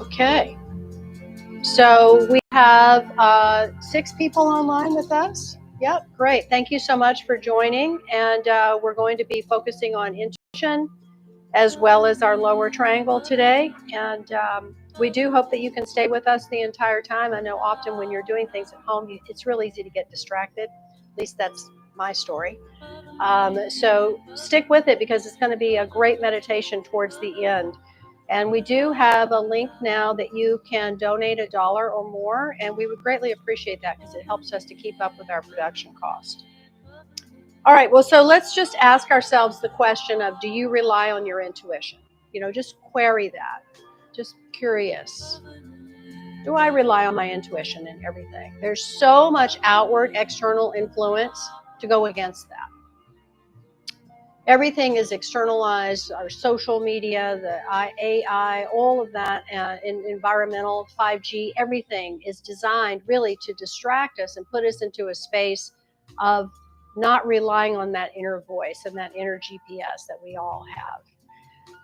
Okay. So we have 6 people online with us. Yep, great. Thank you so much for joining. And we're going to be focusing on intuition as well as our lower triangle today. And we do hope that you can stay with us the entire time. I know often when you're doing things at home, it's real easy to get distracted. At least that's my story. So stick with it because it's going to be a great meditation towards the end. And we do have a link now that you can donate $1 or more, and we would greatly appreciate that because it helps us to keep up with our production cost. All right, well, so let's just ask ourselves the question of, do you rely on your intuition? Just query that. Just curious. Do I rely on my intuition in everything? There's so much outward, external influence to go against that. Everything is externalized, our social media, the AI, all of that, environmental, 5G, everything is designed really to distract us and put us into a space of not relying on that inner voice and that inner GPS that we all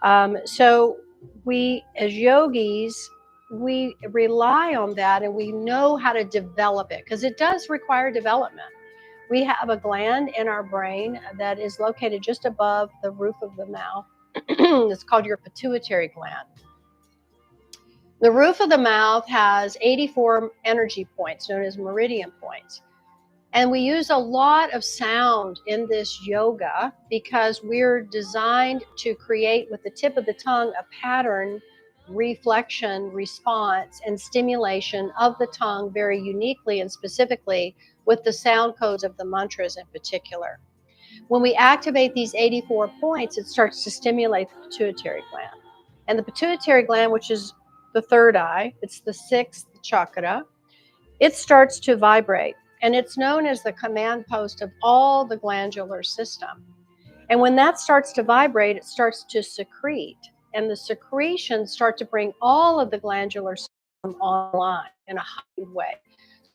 have. So we, as yogis, we rely on that and we know how to develop it because it does require development. We have a gland in our brain that is located just above the roof of the mouth. It's called your pituitary gland. The roof of the mouth has 84 energy points known as meridian points. And we use a lot of sound in this yoga because we're designed to create with the tip of the tongue a pattern, reflection, response, and stimulation of the tongue very uniquely and specifically with the sound codes of the mantras in particular. When we activate these 84 points, it starts to stimulate the pituitary gland. And the pituitary gland, which is the third eye, it's the 6th chakra, it starts to vibrate. And it's known as the command post of all the glandular system. And when that starts to vibrate, it starts to secrete. And the secretions start to bring all of the glandular system online in a heightened way.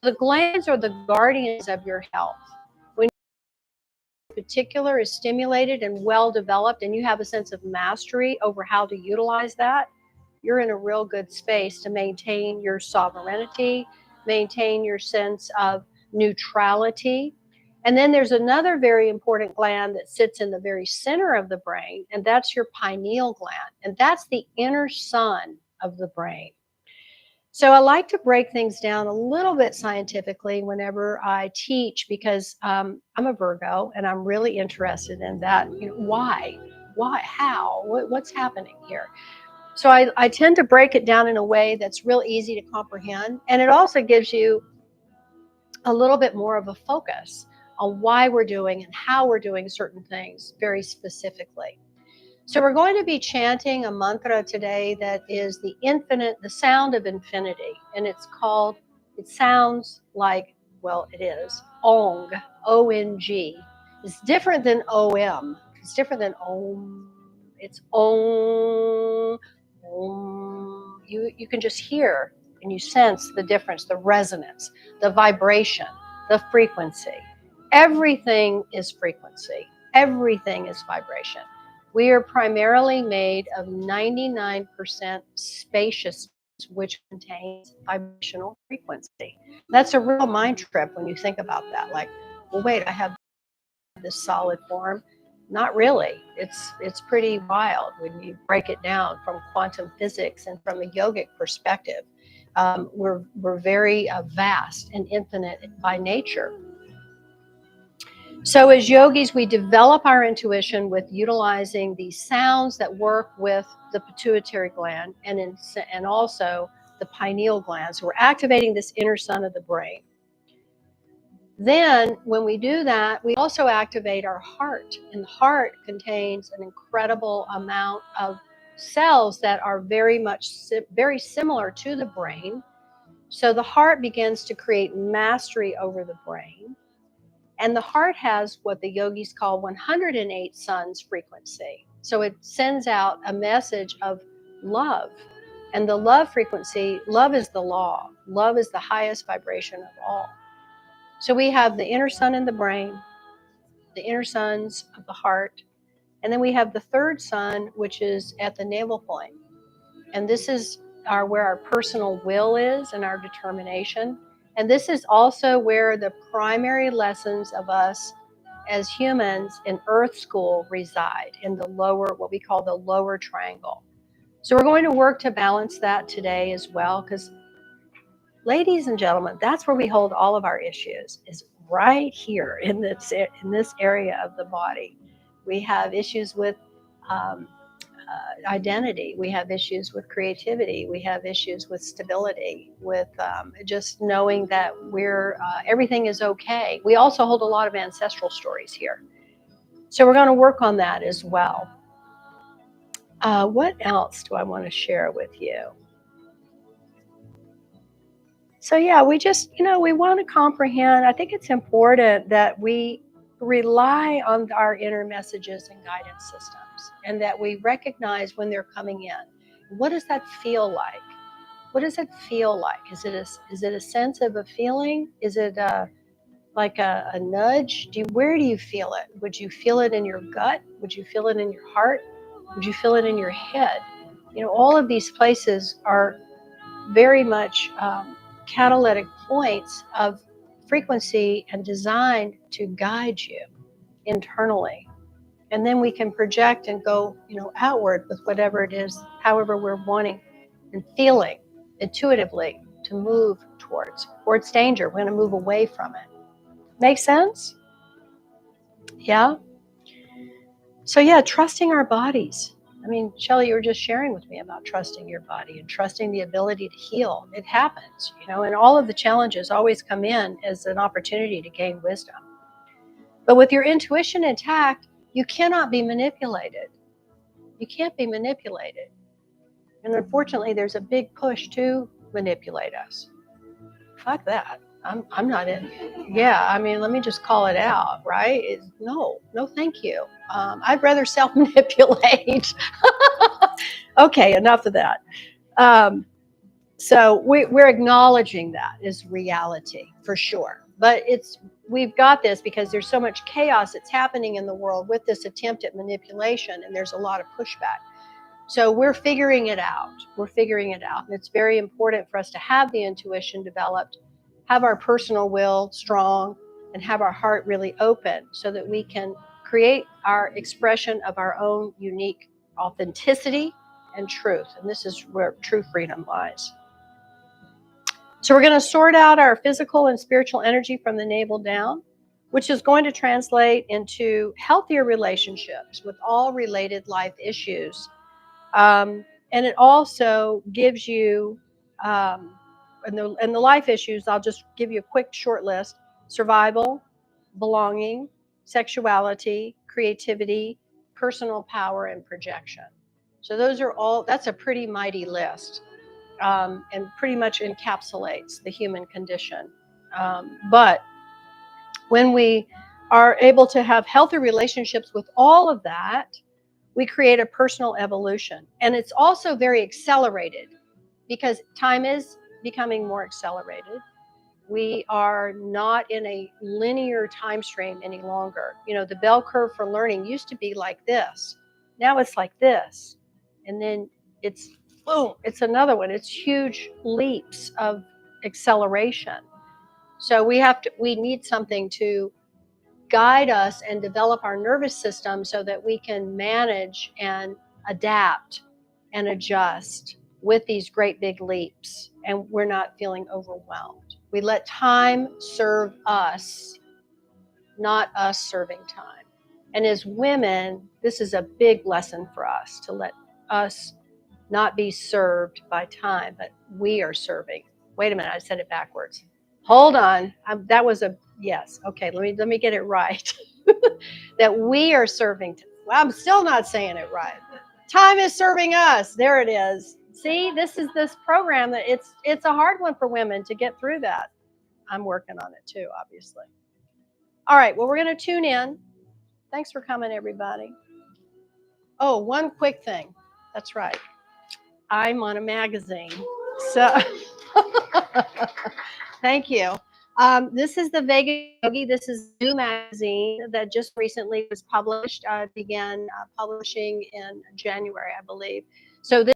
The glands are the guardians of your health. When in particular is stimulated and well developed and you have a sense of mastery over how to utilize that, you're in a real good space to maintain your sovereignty, maintain your sense of neutrality. And then there's another very important gland that sits in the very center of the brain, and that's your pineal gland. And that's the inner sun of the brain. So I like to break things down a little bit scientifically whenever I teach because I'm a Virgo and I'm really interested in that. Why, how, what's happening here? So I tend to break it down in a way that's real easy to comprehend. And it also gives you a little bit more of a focus on why we're doing and how we're doing certain things very specifically. So we're going to be chanting a mantra today that is the sound of infinity. And it sounds like, well, it is Ong, O-N-G. It's different than O-M. It's different than Om. It's Om, Om. You can just hear and you sense the difference, the resonance, the vibration, the frequency. Everything is frequency. Everything is vibration. We are primarily made of 99% spaciousness, which contains vibrational frequency. That's a real mind trip when you think about that. Like, well, wait, I have this solid form. Not really. It's pretty wild when you break it down from quantum physics and from a yogic perspective. We're very vast and infinite by nature. So as yogis, we develop our intuition with utilizing these sounds that work with the pituitary gland and also the pineal gland. So we're activating this inner sun of the brain. Then when we do that, we also activate our heart. And the heart contains an incredible amount of cells that are very similar to the brain. So the heart begins to create mastery over the brain. And the heart has what the yogis call 108 suns frequency. So it sends out a message of love. And the love frequency, love is the law. Love is the highest vibration of all. So we have the inner sun in the brain. the inner suns of the heart. And then we have the third sun, which is at the navel point. And this is where our personal will is and our determination. And this is also where the primary lessons of us as humans in Earth School reside, in the lower, what we call the lower triangle. So we're going to work to balance that today as well, because ladies and gentlemen, that's where we hold all of our issues, is right here in this area of the body. We have issues with identity. We have issues with creativity. We have issues with stability, with just knowing that everything is okay. We also hold a lot of ancestral stories here. So we're going to work on that as well. What else do I want to share with you? So yeah, we just, we want to comprehend. I think it's important that we rely on our inner messages and guidance systems, and that we recognize when they're coming in. What does that feel like? What does it feel like? Is it a sense of a feeling? Is it like a nudge? Where do you feel it? Would you feel it in your gut? Would you feel it in your heart? Would you feel it in your head? All of these places are very much catalytic points of frequency and designed to guide you internally. And then we can project and go, outward with whatever it is, however we're wanting and feeling intuitively to move towards, or it's danger. We're going to move away from it. Make sense? Yeah. So yeah, trusting our bodies. I mean, Shelley, you were just sharing with me about trusting your body and trusting the ability to heal. It happens, and all of the challenges always come in as an opportunity to gain wisdom. But with your intuition intact, you cannot be manipulated. You can't be manipulated. And unfortunately, there's a big push to manipulate us. Fuck that. I'm not in. Yeah, I mean, let me just call it out, right? No, thank you. I'd rather self-manipulate. Okay, enough of that. So we're acknowledging that is reality for sure. But we've got this because there's so much chaos that's happening in the world with this attempt at manipulation, and there's a lot of pushback. So we're figuring it out. And it's very important for us to have the intuition developed, have our personal will strong, and have our heart really open so that we can create our expression of our own unique authenticity and truth. And this is where true freedom lies. So we're going to sort out our physical and spiritual energy from the navel down, which is going to translate into healthier relationships with all related life issues. And it also gives you, and the life issues, I'll just give you a quick short list: survival, belonging, sexuality, creativity, personal power, and projection. So that's a pretty mighty list, and pretty much encapsulates the human condition. But when we are able to have healthy relationships with all of that, we create a personal evolution. And it's also very accelerated because time is becoming more accelerated. We are not in a linear time stream any longer. The bell curve for learning used to be like this. Now it's like this. And then it's boom, it's another one. It's huge leaps of acceleration. So we need something to guide us and develop our nervous system so that we can manage and adapt and adjust with these great big leaps, and we're not feeling overwhelmed. We let time serve us, not us serving time. And as women, this is a big lesson for us, to let us not be served by time, but we are serving. Wait a minute, I said it backwards. Hold on. That was a yes. Okay, let me get it right. That we are serving. Well, I'm still not saying it right. Time is serving us. There it is. See, this is this program that it's a hard one for women to get through that. I'm working on it too, obviously. All right, well, we're going to tune in. Thanks for coming, everybody. Oh, one quick thing. That's right. I'm on a magazine. So thank you. This is the Vegas Yogi. This is a new magazine that just recently was published. Began publishing in January, I believe. So this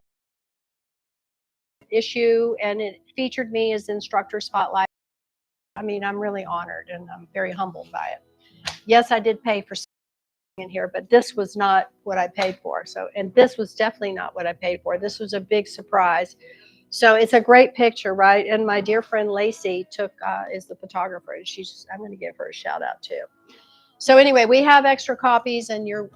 issue, and it featured me as instructor spotlight. I mean, I'm really honored and I'm very humbled by it. Yes, I did pay for something in here, but this was not what I paid for. So, and this was definitely not what I paid for. This was a big surprise. So it's a great picture, right? And my dear friend Lacey is the photographer, and I'm going to give her a shout out too. So anyway, we have extra copies, and you're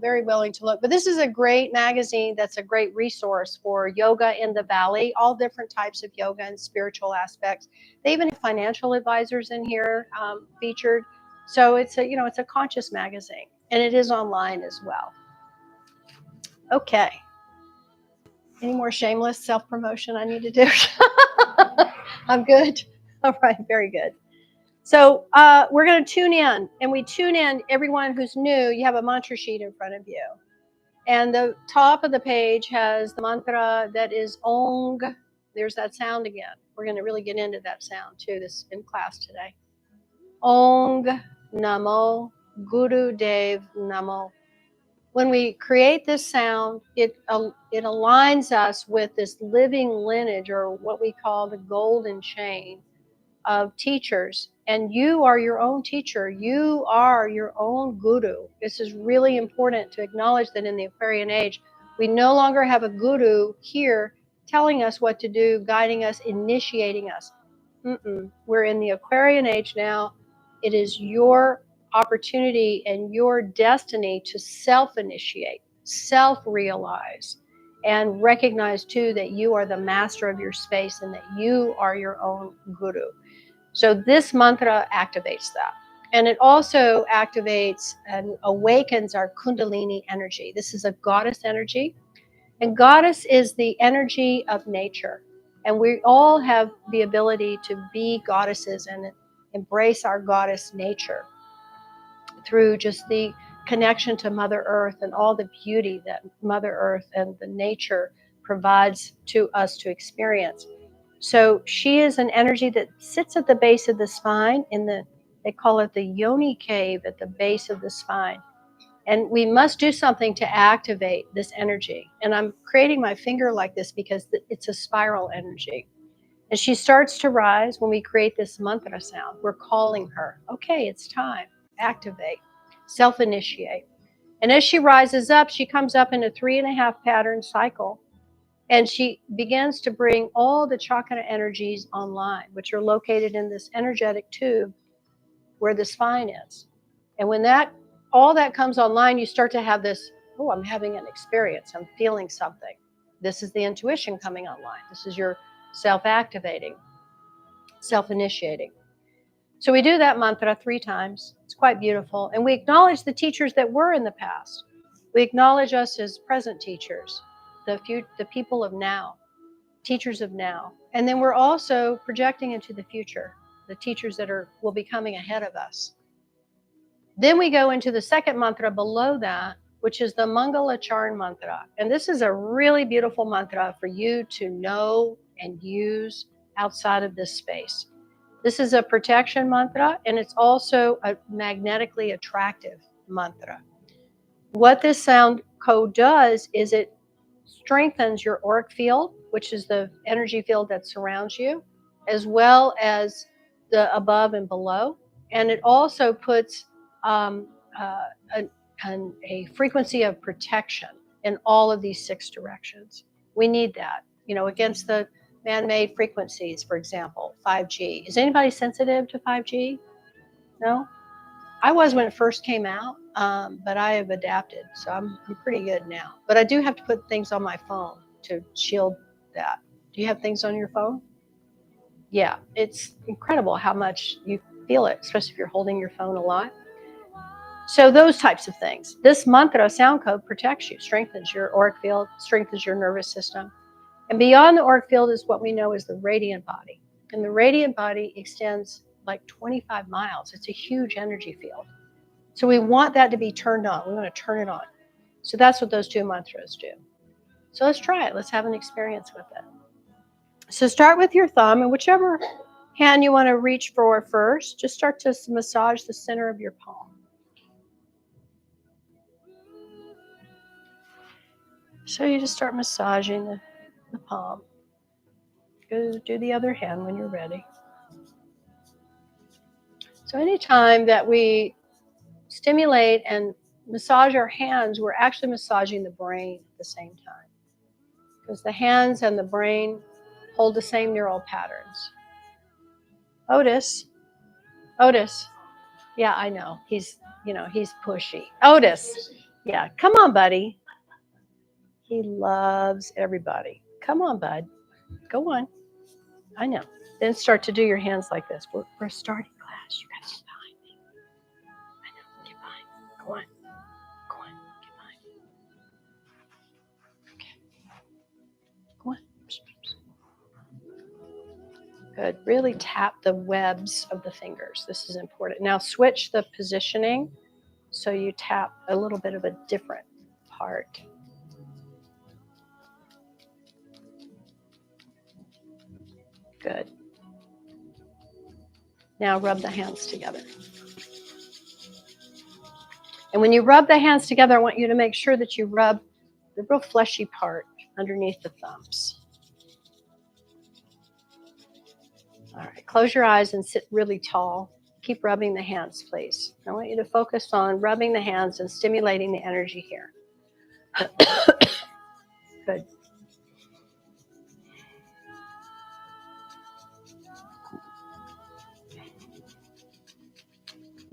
very willing to look. But this is a great magazine that's a great resource for yoga in the valley, all different types of yoga and spiritual aspects. They even have financial advisors in here featured. So it's a conscious magazine, and it is online as well. Okay. Any more shameless self-promotion I need to do? I'm good. All right, very good. So we're going to tune in, and we tune in. Everyone who's new, you have a mantra sheet in front of you, and the top of the page has the mantra that is Ong. There's that sound again. We're going to really get into that sound too. This in class today. Ong Namo Guru Dev Namo. When we create this sound, it aligns us with this living lineage, or what we call the golden chain of teachers. And you are your own teacher. You are your own guru. This is really important to acknowledge that in the Aquarian age, we no longer have a guru here telling us what to do, guiding us, initiating us. We're in the Aquarian age now. It is your opportunity and your destiny to self-initiate, self-realize, and recognize too that you are the master of your space and that you are your own guru. So this mantra activates that. And it also activates and awakens our Kundalini energy. This is a goddess energy. And goddess is the energy of nature. And we all have the ability to be goddesses and embrace our goddess nature through just the connection to Mother Earth and all the beauty that Mother Earth and the nature provides to us to experience. So she is an energy that sits at the base of the spine they call it the yoni cave at the base of the spine. And we must do something to activate this energy. And I'm creating my finger like this because it's a spiral energy. And she starts to rise when we create this mantra sound. We're calling her. Okay, it's time. Activate. Self-initiate. And as she rises up, she comes up in a 3.5 pattern cycle. And she begins to bring all the chakra energies online, which are located in this energetic tube where the spine is. And when all that comes online, you start to have this, oh, I'm having an experience. I'm feeling something. This is the intuition coming online. This is your self-activating, self-initiating. So we do that mantra 3 times. It's quite beautiful. And we acknowledge the teachers that were in the past. We acknowledge us as present teachers, the people of now, teachers of now. And then we're also projecting into the future, the teachers that will be coming ahead of us. Then we go into the second mantra below that, which is the Mangala Charan mantra. And this is a really beautiful mantra for you to know and use outside of this space. This is a protection mantra, and it's also a magnetically attractive mantra. What this sound code does is it strengthens your auric field, which is the energy field that surrounds you, as well as the above and below. And it also puts a frequency of protection in all of these 6 directions. We need that, against the man-made frequencies, for example, 5G. Is anybody sensitive to 5G? No? I was when it first came out, but I have adapted, so I'm pretty good now. But I do have to put things on my phone to shield that. Do you have things on your phone? Yeah, it's incredible how much you feel it, especially if you're holding your phone a lot. So those types of things. This mantra sound code protects you, strengthens your auric field, strengthens your nervous system. And beyond the auric field is what we know as the radiant body. And the radiant body extends like 25 miles. It's a huge energy field. So we want that to be turned on. We want to turn it on. So that's what those 2 mantras do. So let's try it. Let's have an experience with it. So start with your thumb, and whichever hand you want to reach for first, just start to massage the center of your palm. So you just start massaging the palm. Go do the other hand when you're ready. So anytime that we stimulate and massage our hands, we're actually massaging the brain at the same time. Because the hands and the brain hold the same neural patterns. Otis. Yeah, I know. He's pushy. Otis. Yeah, come on, buddy. He loves everybody. Come on, bud. Go on. I know. Then start to do your hands like this. We're starting class. You got to get behind me. I know. Get behind me. Go on. Go on. Get behind me. Okay. Go on. Good. Really tap the webs of the fingers. This is important. Now switch the positioning so you tap a little bit of a different part. Good. Now rub the hands together. And when you rub the hands together, I want you to make sure that you rub the real fleshy part underneath the thumbs. All right, close your eyes and sit really tall. Keep rubbing the hands, please. I want you to focus on rubbing the hands and stimulating the energy here. Good.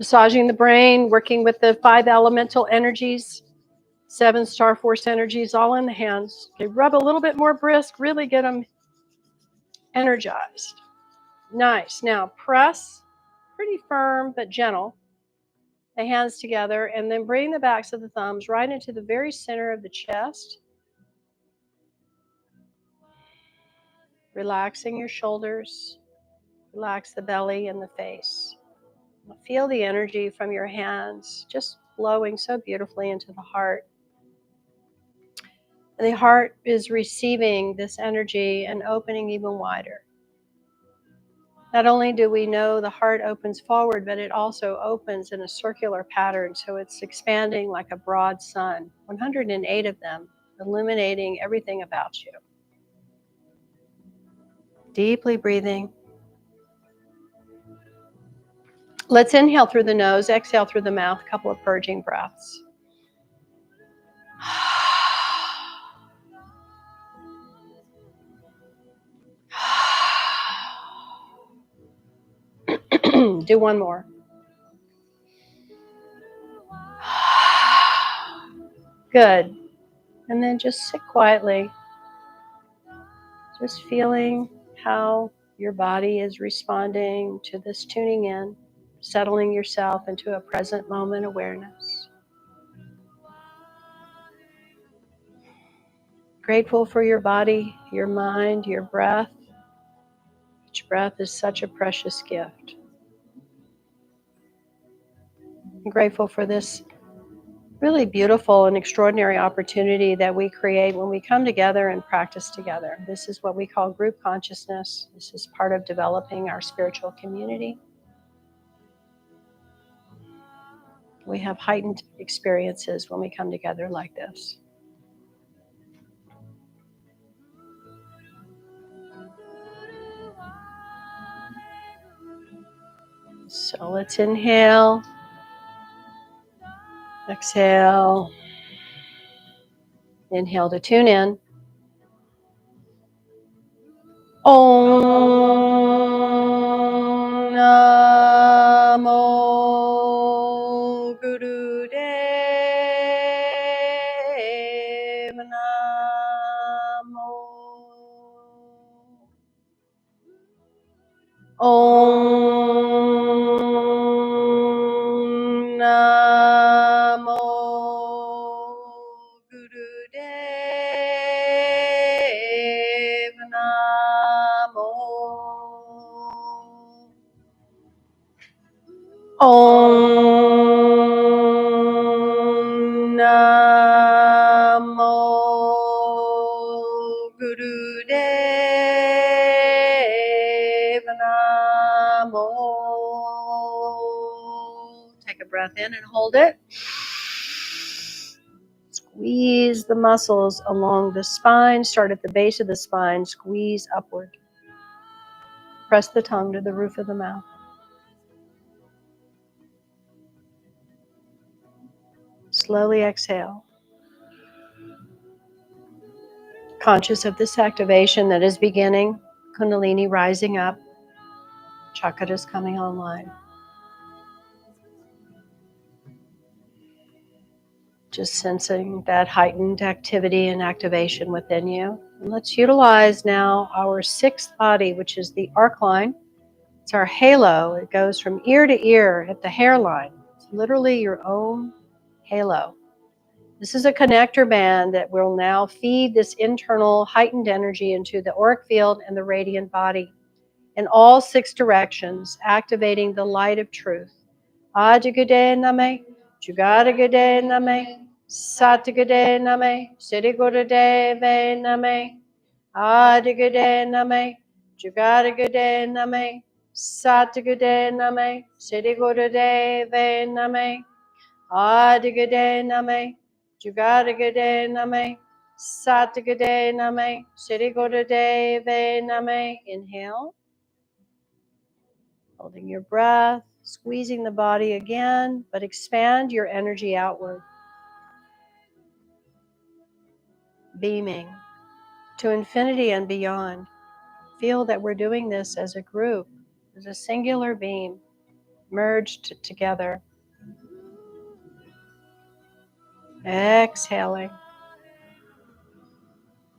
Massaging the brain, working with the 5 elemental energies, 7 star force energies, all in the hands. Okay, rub a little bit more brisk, really get them energized. Nice. Now press, pretty firm but gentle, the hands together, and then bring the backs of the thumbs right into the very center of the chest. Relaxing your shoulders, relax the belly and the face. Feel the energy from your hands just flowing so beautifully into the heart. The heart is receiving this energy and opening even wider. Not only do we know the heart opens forward, but it also opens in a circular pattern, so it's expanding like a broad sun, 108 of them, illuminating everything about you. Deeply breathing. Let's inhale through the nose, exhale through the mouth, a couple of purging breaths. Do one more. Good. And then just sit quietly, just feeling how your body is responding to this tuning in, settling yourself into a present moment awareness. Grateful for your body, your mind, your breath. Each breath is such a precious gift. I'm grateful for this really beautiful and extraordinary opportunity that we create when we come together and practice together. This is what we call group consciousness. This is part of developing our spiritual community. We have heightened experiences when we come together like this. So let's inhale, exhale, inhale to tune in. Om Namo Guru Dev Namo. Om Namo Guru Dev Namo. Om Namo Guru Dev Namo. in and hold it. Squeeze the muscles along the spine. Start at the base of the spine. Squeeze upward. Press the tongue to the roof of the mouth. Slowly exhale. Conscious of this activation that is beginning. Kundalini rising up. Chakras coming online. Just sensing that heightened activity and activation within you. And let's utilize now our sixth body, which is the arc line. It's our halo. It goes from ear to ear at the hairline. It's literally your own halo. This is a connector band that will now feed this internal heightened energy into the auric field and the radiant body in all six directions, activating the light of truth. Ajigade name, Jugadagade name, Satagade name, Siddhigurudeve name, Adigade name, Jugadagade name, Satagade name, Siddhigurudeve name, Adigade name, Jugadagade name, Satagade name, Siddhigurudeve name. Inhale. Holding your breath, squeezing the body again, but expand your energy outward. Beaming to infinity and beyond. Feel that we're doing this as a group, as a singular beam, merged together. Exhaling.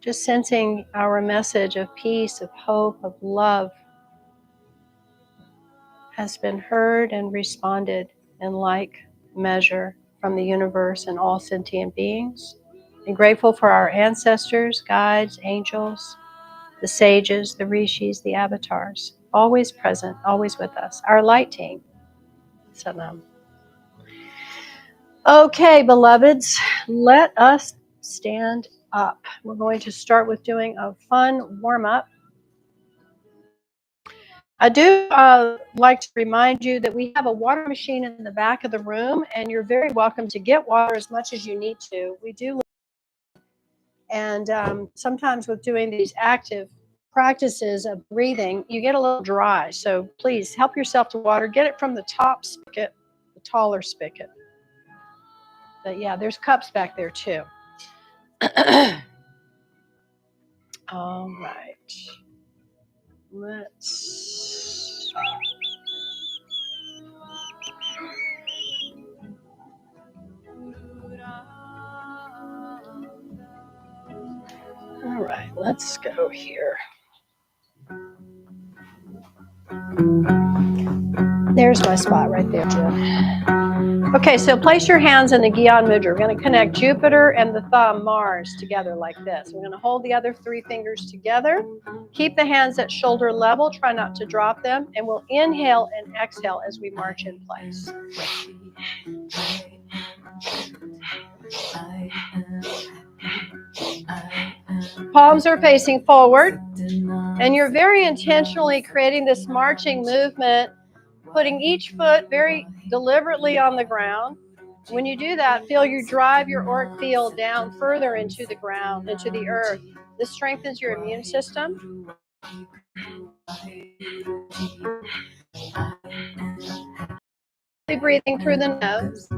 Just sensing our message of peace, of hope, of love has been heard and responded in like measure from the universe and all sentient beings. And grateful for our ancestors, guides, angels, the sages, the rishis, the avatars, always present, always with us. Our light team. Salam. Okay, beloveds, let us stand up. We're going to start with doing a fun warm-up. I do like to remind you that we have a water machine in the back of the room, and you're very welcome to get water as much as you need to. We do. And sometimes with doing these active practices of breathing, you get a little dry. So please help yourself to water. Get it from the top spigot, the taller spigot. But yeah, there's cups back there too. All right. Let's... All right, let's go here. There's my spot right there, Jim. Okay, so place your hands in the Gyan Mudra. We're going to connect Jupiter and the thumb, Mars, together like this. We're going to hold the other three fingers together. Keep the hands at shoulder level. Try not to drop them. And we'll inhale and exhale as we march in place. Palms are facing forward. And you're very intentionally creating this marching movement, putting each foot very deliberately on the ground. When you do that, feel you drive your auric field down further into the ground, into the earth. This strengthens your immune system. Breathing through the nose.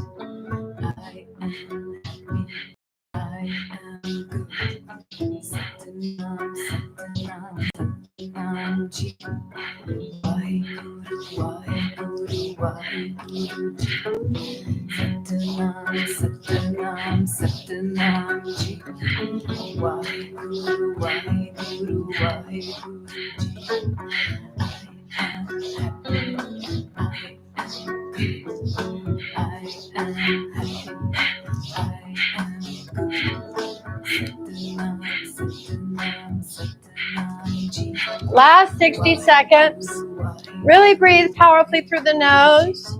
Last 60 seconds. Really breathe powerfully through the nose.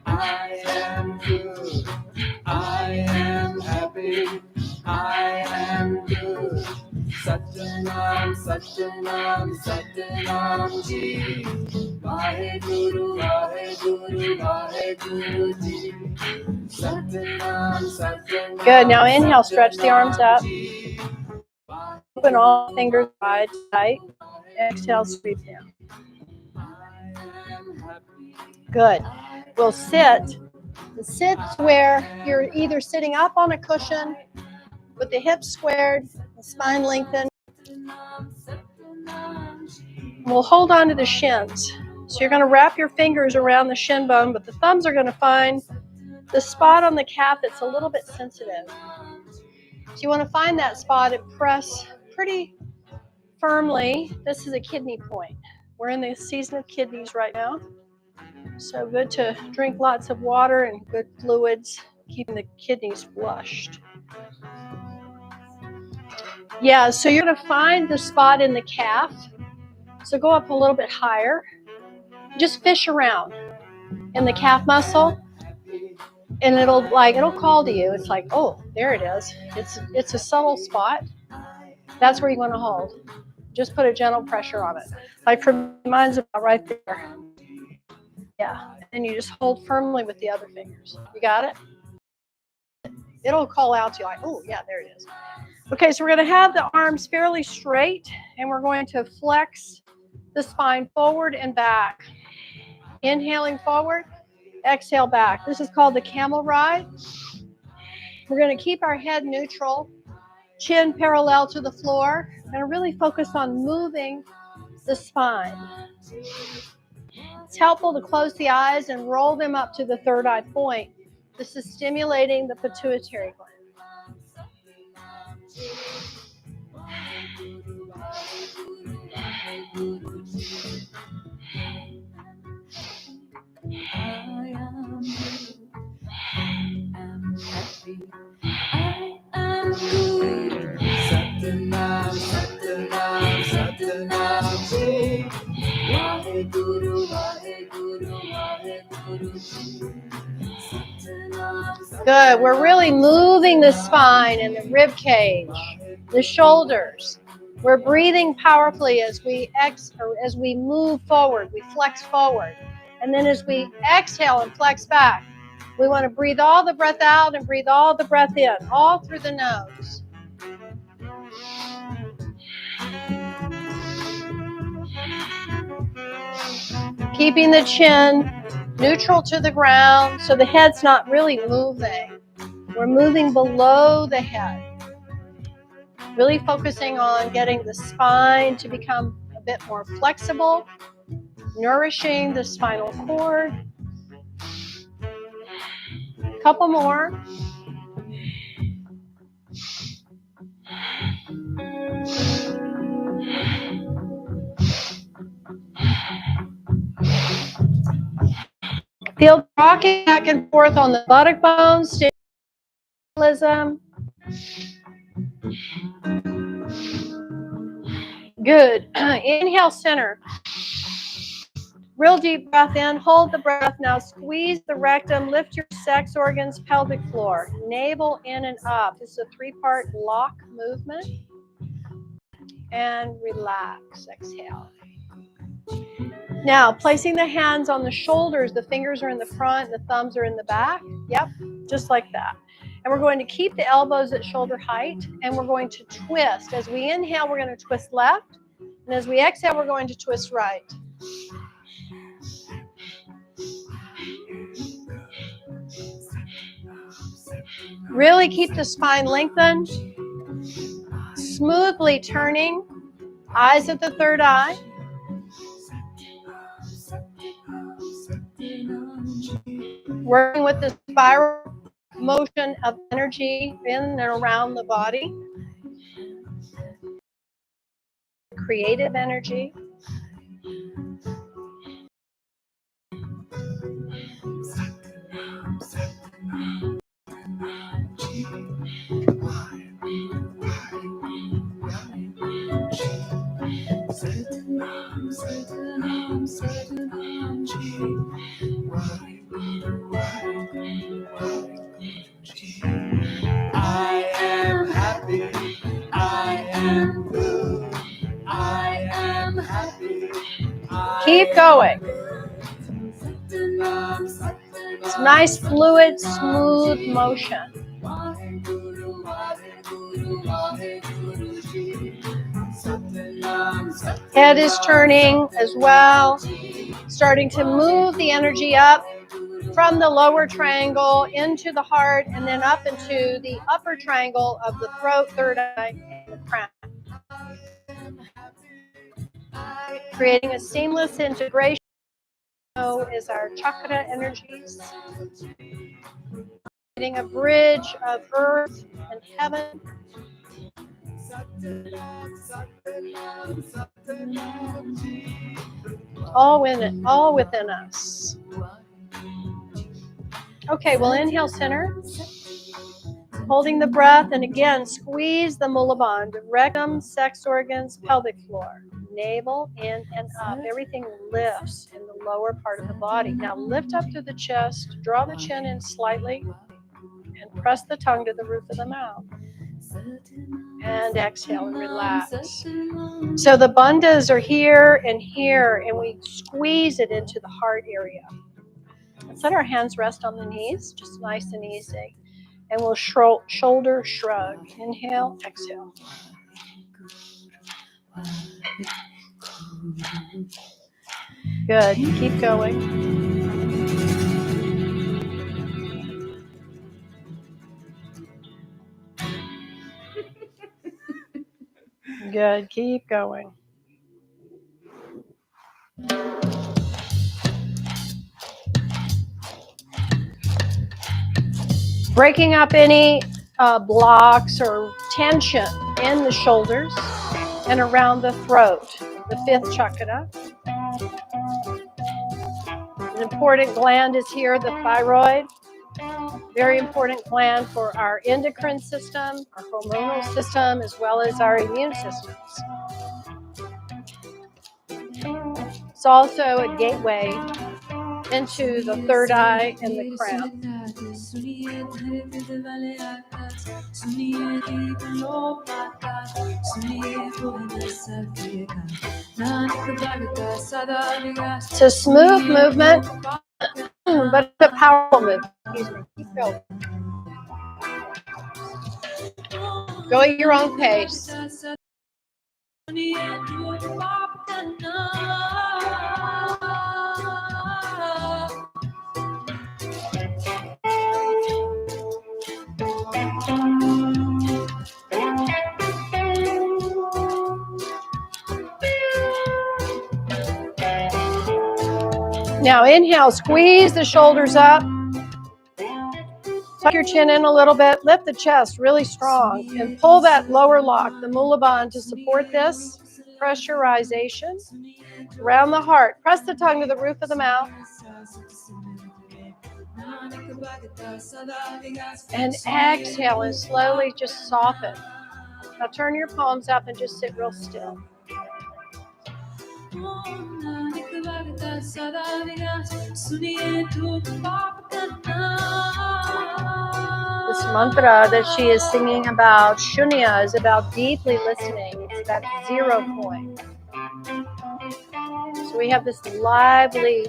I am happy. am good. Satnam, Satnam, Satnam Ji. Vaheguru, Vaheguru, Vaheguru Ji. Satnam, Satnam. Good. Now inhale, stretch the arms up. Open all fingers wide, tight. Exhale, sweep down. Good. We'll sit. The sit's where you're either sitting up on a cushion with the hips squared, the spine lengthened. We'll hold on to the shins. So you're going to wrap your fingers around the shin bone, but the thumbs are going to find the spot on the calf that's a little bit sensitive. So you want to find that spot and press pretty firmly. This is a kidney point. We're in the season of kidneys right now. So good to drink lots of water and good fluids, keeping the kidneys flushed. Yeah, so you're going to find the spot in the calf. So go up a little bit higher. Just fish around in the calf muscle. And it'll call to you. It's like, oh, there it is. It's a subtle spot. That's where you want to hold. Just put a gentle pressure on it. Like for me, mine's about right there. Yeah. And you just hold firmly with the other fingers. You got it? It'll call out to you like, oh, yeah, there it is. Okay, so we're going to have the arms fairly straight, and we're going to flex the spine forward and back. Inhaling forward, exhale back. This is called the camel ride. We're going to keep our head neutral, chin parallel to the floor, and really focus on moving the spine. It's helpful to close the eyes and roll them up to the third eye point. This is stimulating the pituitary gland. I am happy. I am good. Satnam, Satnam, Satnam Ji. Vaheguru, Vaheguru, Vaheguru Ji. Good. We're really moving the spine and the rib cage, the shoulders. We're breathing powerfully as we move forward. We flex forward. And then as we exhale and flex back, we want to breathe all the breath out and breathe all the breath in, all through the nose. Keeping the chin neutral to the ground so the head's not really moving. We're moving below the head. Really focusing on getting the spine to become a bit more flexible, nourishing the spinal cord. A couple more. Feel rocking back and forth on the buttock bones, stabilism. Good. Inhale, center. Real deep breath in. Hold the breath. Now squeeze the rectum. Lift your sex organs, pelvic floor. Navel in and up. This is a three-part lock movement. And relax. Exhale. Now, placing the hands on the shoulders. The fingers are in the front. The thumbs are in the back. Yep, just like that. And we're going to keep the elbows at shoulder height. And we're going to twist. As we inhale, we're going to twist left. And as we exhale, we're going to twist right. Really keep the spine lengthened. Smoothly turning. Eyes at the third eye. Working with the spiral motion of energy in and around the body. Creative energy. I am happy. am good. I am happy. Keep going. It's nice, fluid, smooth motion. Head is turning as well, starting to move the energy up from the lower triangle into the heart and then up into the upper triangle of the throat, third eye, and the crown. Creating a seamless integration is our chakra energies. Creating a bridge of earth and heaven. All within us. Okay, we'll inhale center. Holding the breath, and again, squeeze the Mulabandha, rectum, sex organs, pelvic floor, navel, in and up. Everything lifts in the lower part of the body. Now lift up through the chest, draw the chin in slightly, and press the tongue to the roof of the mouth. And exhale and relax. So the bandhas are here, and we squeeze it into the heart area. Let's let our hands rest on the knees, just nice and easy. And we'll shoulder shrug. Inhale, exhale. Good. Keep going. Good. Keep going. Breaking up any blocks or tension in the shoulders and around the throat, the fifth chakra. An important gland is here, the thyroid. Very important gland for our endocrine system, our hormonal system, as well as our immune systems. It's also a gateway into the third eye and the crown. It's a smooth movement, but a powerful movement. Excuse me. Keep going. Go at your own pace. Now inhale, squeeze the shoulders up. Tuck your chin in a little bit. Lift the chest really strong. And pull that lower lock, the Mulabandha, to support this pressurization around the heart. Press the tongue to the roof of the mouth. And exhale and slowly just soften. Now turn your palms up and just sit real still. This mantra that she is singing about, Shunya, is about deeply listening. It's that 0 point. So we have this lively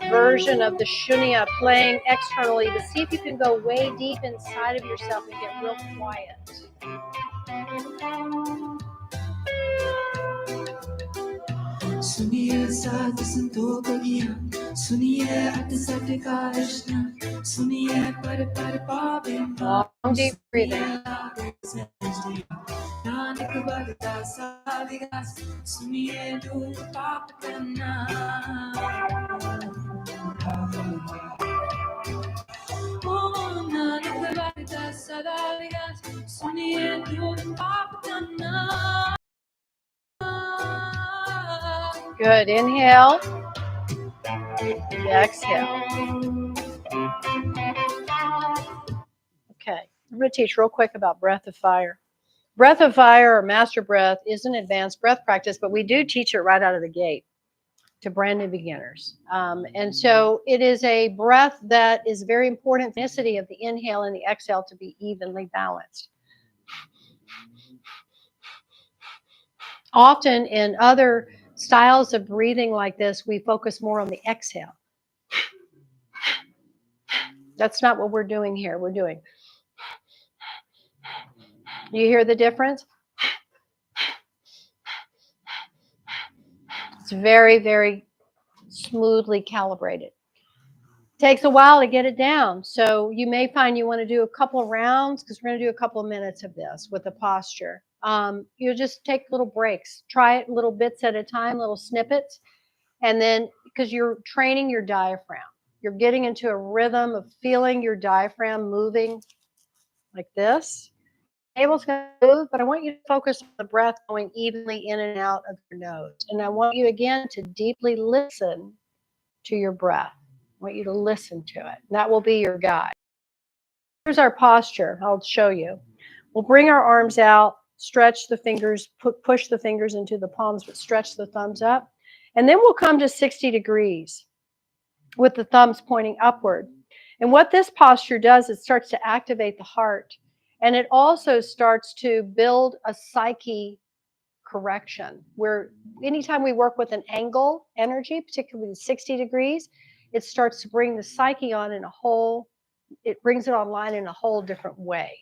version of the Shunya playing externally to see if you can go way deep inside of yourself and get real quiet. Suniye saat santokagiyan, suniye at satikashna, suniye par pavim. Long deep breathing. Nanak bhagata savigas, suniye du papatana. Oh, Nanak bhagata savigas, suniye du papatana. Good. Inhale. Exhale. Okay. I'm going to teach real quick about breath of fire. Breath of fire or master breath is an advanced breath practice, but we do teach it right out of the gate to brand new beginners. And so it is a breath that is very important, the ethnicity of the inhale and the exhale to be evenly balanced. Often in other styles of breathing like this, we focus more on the exhale. That's not what we're doing here. We're doing. You hear the difference? It's very, very smoothly calibrated. Takes a while to get it down. So you may find you want to do a couple of rounds because we're going to do a couple of minutes of this with the posture. You just take little breaks. Try it little bits at a time, little snippets. And then because you're training your diaphragm, you're getting into a rhythm of feeling your diaphragm moving like this. Table's going to move, but I want you to focus on the breath going evenly in and out of your nose. And I want you again to deeply listen to your breath. I want you to listen to it. That will be your guide. Here's our posture. I'll show you. We'll bring our arms out, stretch the fingers, push the fingers into the palms, but stretch the thumbs up. And then we'll come to 60 degrees with the thumbs pointing upward. And what this posture does, it starts to activate the heart. And it also starts to build a psyche correction, where anytime we work with an angle energy, particularly 60 degrees, it starts to bring the psyche on in a whole, it brings it online in a whole different way.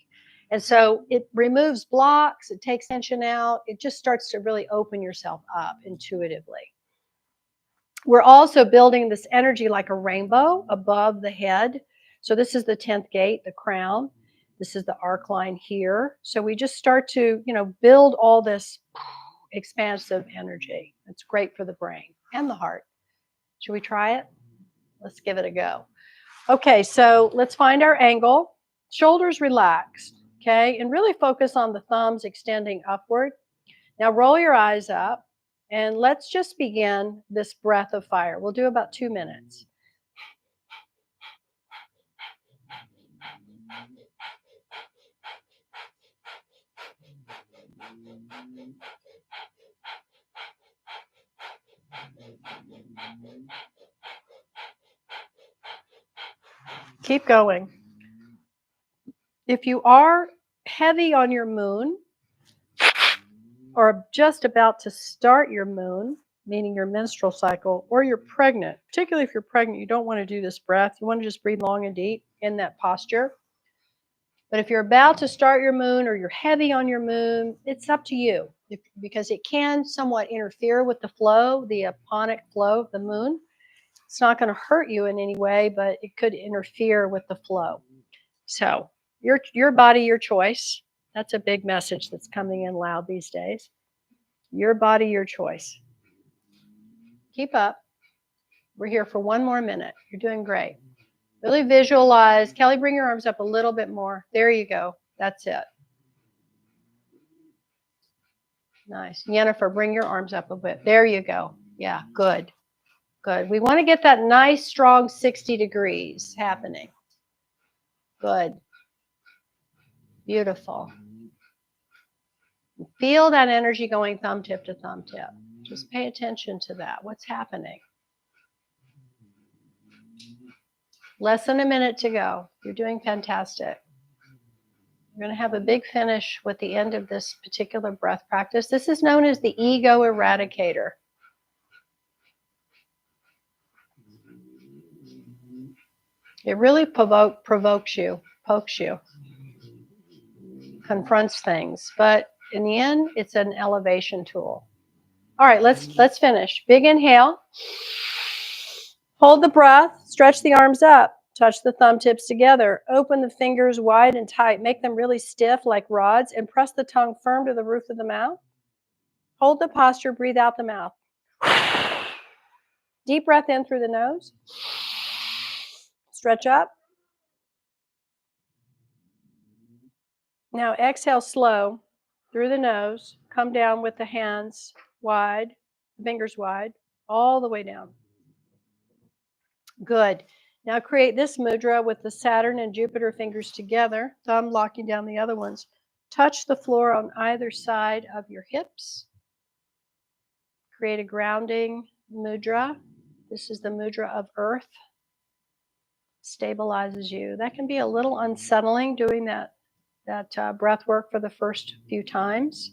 And so it removes blocks, it takes tension out, it just starts to really open yourself up intuitively. We're also building this energy like a rainbow above the head. So this is the 10th gate, the crown. This is the arc line here. So we just start to, build all this expansive energy. It's great for the brain and the heart. Should we try it? Let's give it a go. Okay, so let's find our angle. Shoulders relaxed, okay? And really focus on the thumbs extending upward. Now roll your eyes up and let's just begin this breath of fire. We'll do about 2 minutes. Keep going. If you are heavy on your moon or just about to start your moon, meaning your menstrual cycle, or you're pregnant, particularly if you're pregnant, you don't want to do this breath. You want to just breathe long and deep in that posture. But if you're about to start your moon or you're heavy on your moon, it's up to you because it can somewhat interfere with the flow, the aponic flow of the moon. It's not going to hurt you in any way, but it could interfere with the flow. So your body, your choice. That's a big message that's coming in loud these days. Your body, your choice. Keep up. We're here for 1 more minute. You're doing great. Really visualize. Kelly, bring your arms up a little bit more. There you go. That's it. Nice. Jennifer, bring your arms up a bit. There you go. Yeah, good. Good. We want to get that nice, strong 60 degrees happening. Good. Beautiful. Feel that energy going thumb tip to thumb tip. Just pay attention to that. What's happening? Less than a minute to go. You're doing fantastic. We're going to have a big finish with the end of this particular breath practice. This is known as the ego eradicator. It really provokes you, pokes you, confronts things. But in the end, it's an elevation tool. All right, let's finish. Big inhale. Hold the breath. Stretch the arms up. Touch the thumb tips together. Open the fingers wide and tight. Make them really stiff like rods and press the tongue firm to the roof of the mouth. Hold the posture. Breathe out the mouth. Deep breath in through the nose. Stretch up. Now exhale slow through the nose. Come down with the hands wide, fingers wide, all the way down. Good. Now create this mudra with the Saturn and Jupiter fingers together, thumb locking down the other ones. Touch the floor on either side of your hips. Create a grounding mudra. This is the mudra of earth. Stabilizes you. That can be a little unsettling doing that breath work for the first few times.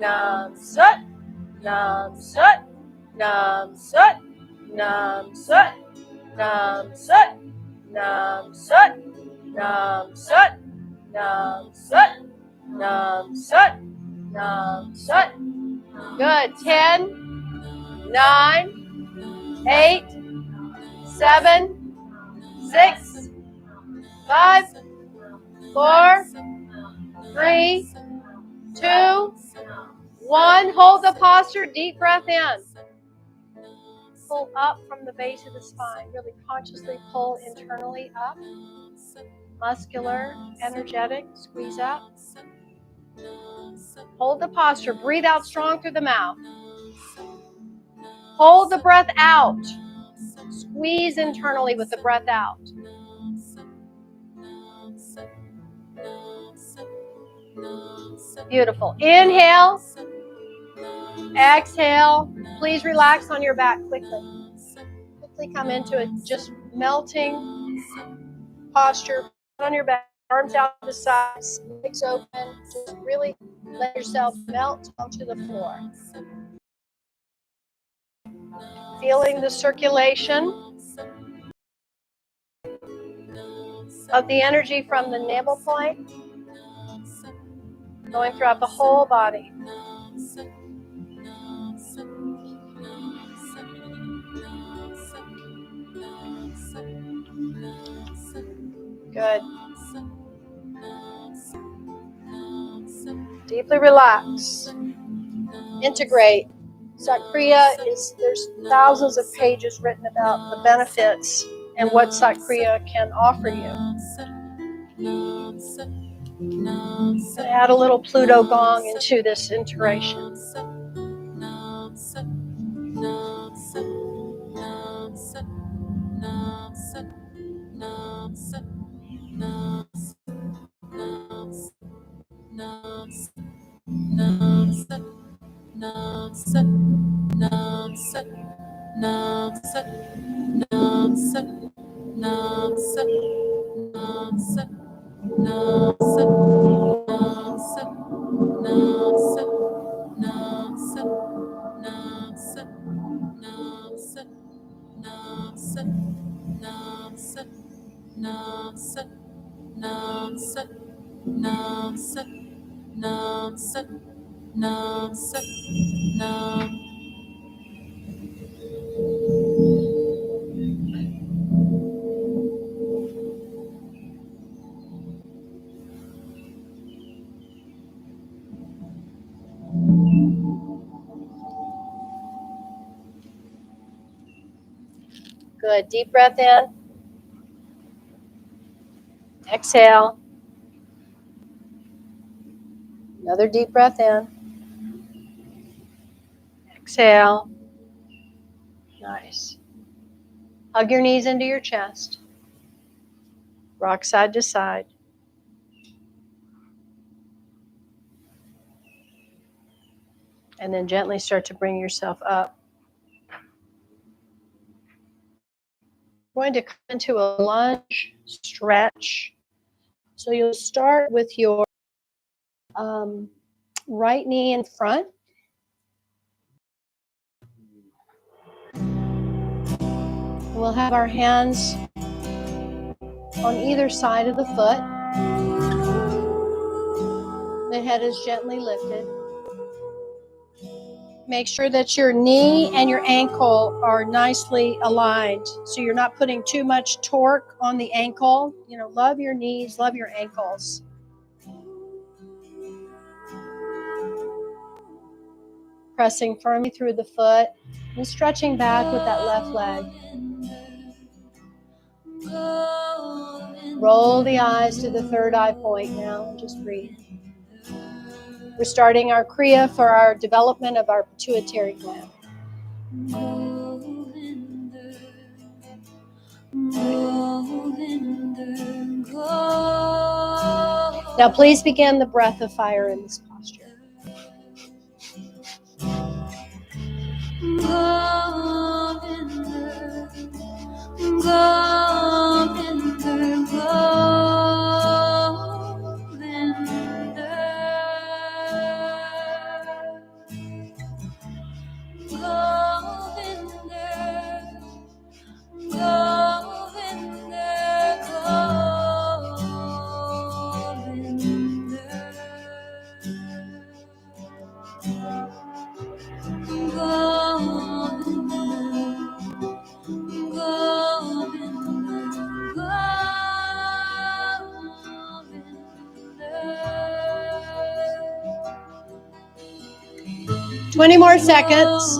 Nam Sut, Nam Sut, Nam Sut, Nam Sut, Nam Sut, Nam Sut, Nam Sut, Nam Sut, Nam Sut, Nam Sut. Good. 10, 9, 8, 7, 6, 5, 4, 3, 2, 1. Hold the posture. Deep breath in. Pull up from the base of the spine. Really consciously pull internally up. Muscular, energetic. Squeeze up. Hold the posture. Breathe out strong through the mouth. Hold the breath out. Squeeze internally with the breath out. Beautiful. Inhale. Exhale. Please relax on your back quickly. Quickly come into a just melting posture. On your back, arms out to the sides, legs open. Just really let yourself melt onto the floor. Feeling the circulation of the energy from the navel point going throughout the whole body. Good. Deeply relax. Integrate. Sakriya there's thousands of pages written about the benefits and what Sakriya can offer you. Add a little Pluto gong into this integration. Good. Deep breath in. Exhale. Another deep breath in. Exhale. Nice. Hug your knees into your chest. Rock side to side. And then gently start to bring yourself up. We're going to come into a lunge stretch. So you'll start with your right knee in front. We'll have our hands on either side of the foot. The head is gently lifted. Make sure that your knee and your ankle are nicely aligned, so you're not putting too much torque on the ankle. Love your knees, love your ankles. Pressing firmly through the foot and stretching back with that left leg. Roll the eyes to the third eye point now and just breathe. We're starting our Kriya for our development of our pituitary gland. Now please begin the breath of fire in this posture. 20 more seconds.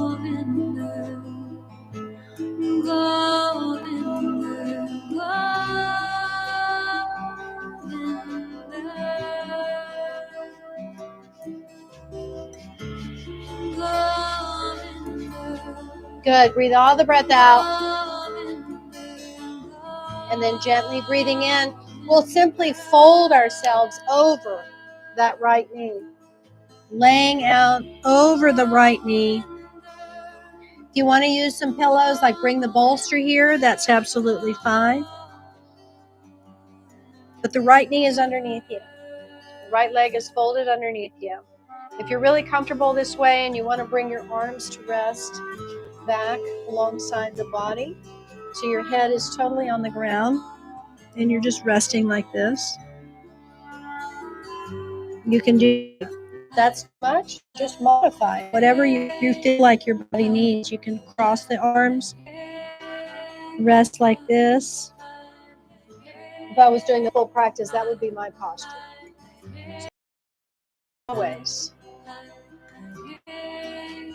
Good. Breathe all the breath out. And then gently breathing in, we'll simply fold ourselves over that right knee. Laying out over the right knee. If you want to use some pillows, like bring the bolster here, that's absolutely fine. But the right knee is underneath you. The right leg is folded underneath you. If you're really comfortable this way and you want to bring your arms to rest back alongside the body, so your head is totally on the ground and you're just resting like this, you can do that's much, just modify whatever you feel like your body needs. You can cross the arms, rest like this. If I was doing the full practice, that would be my posture. Always.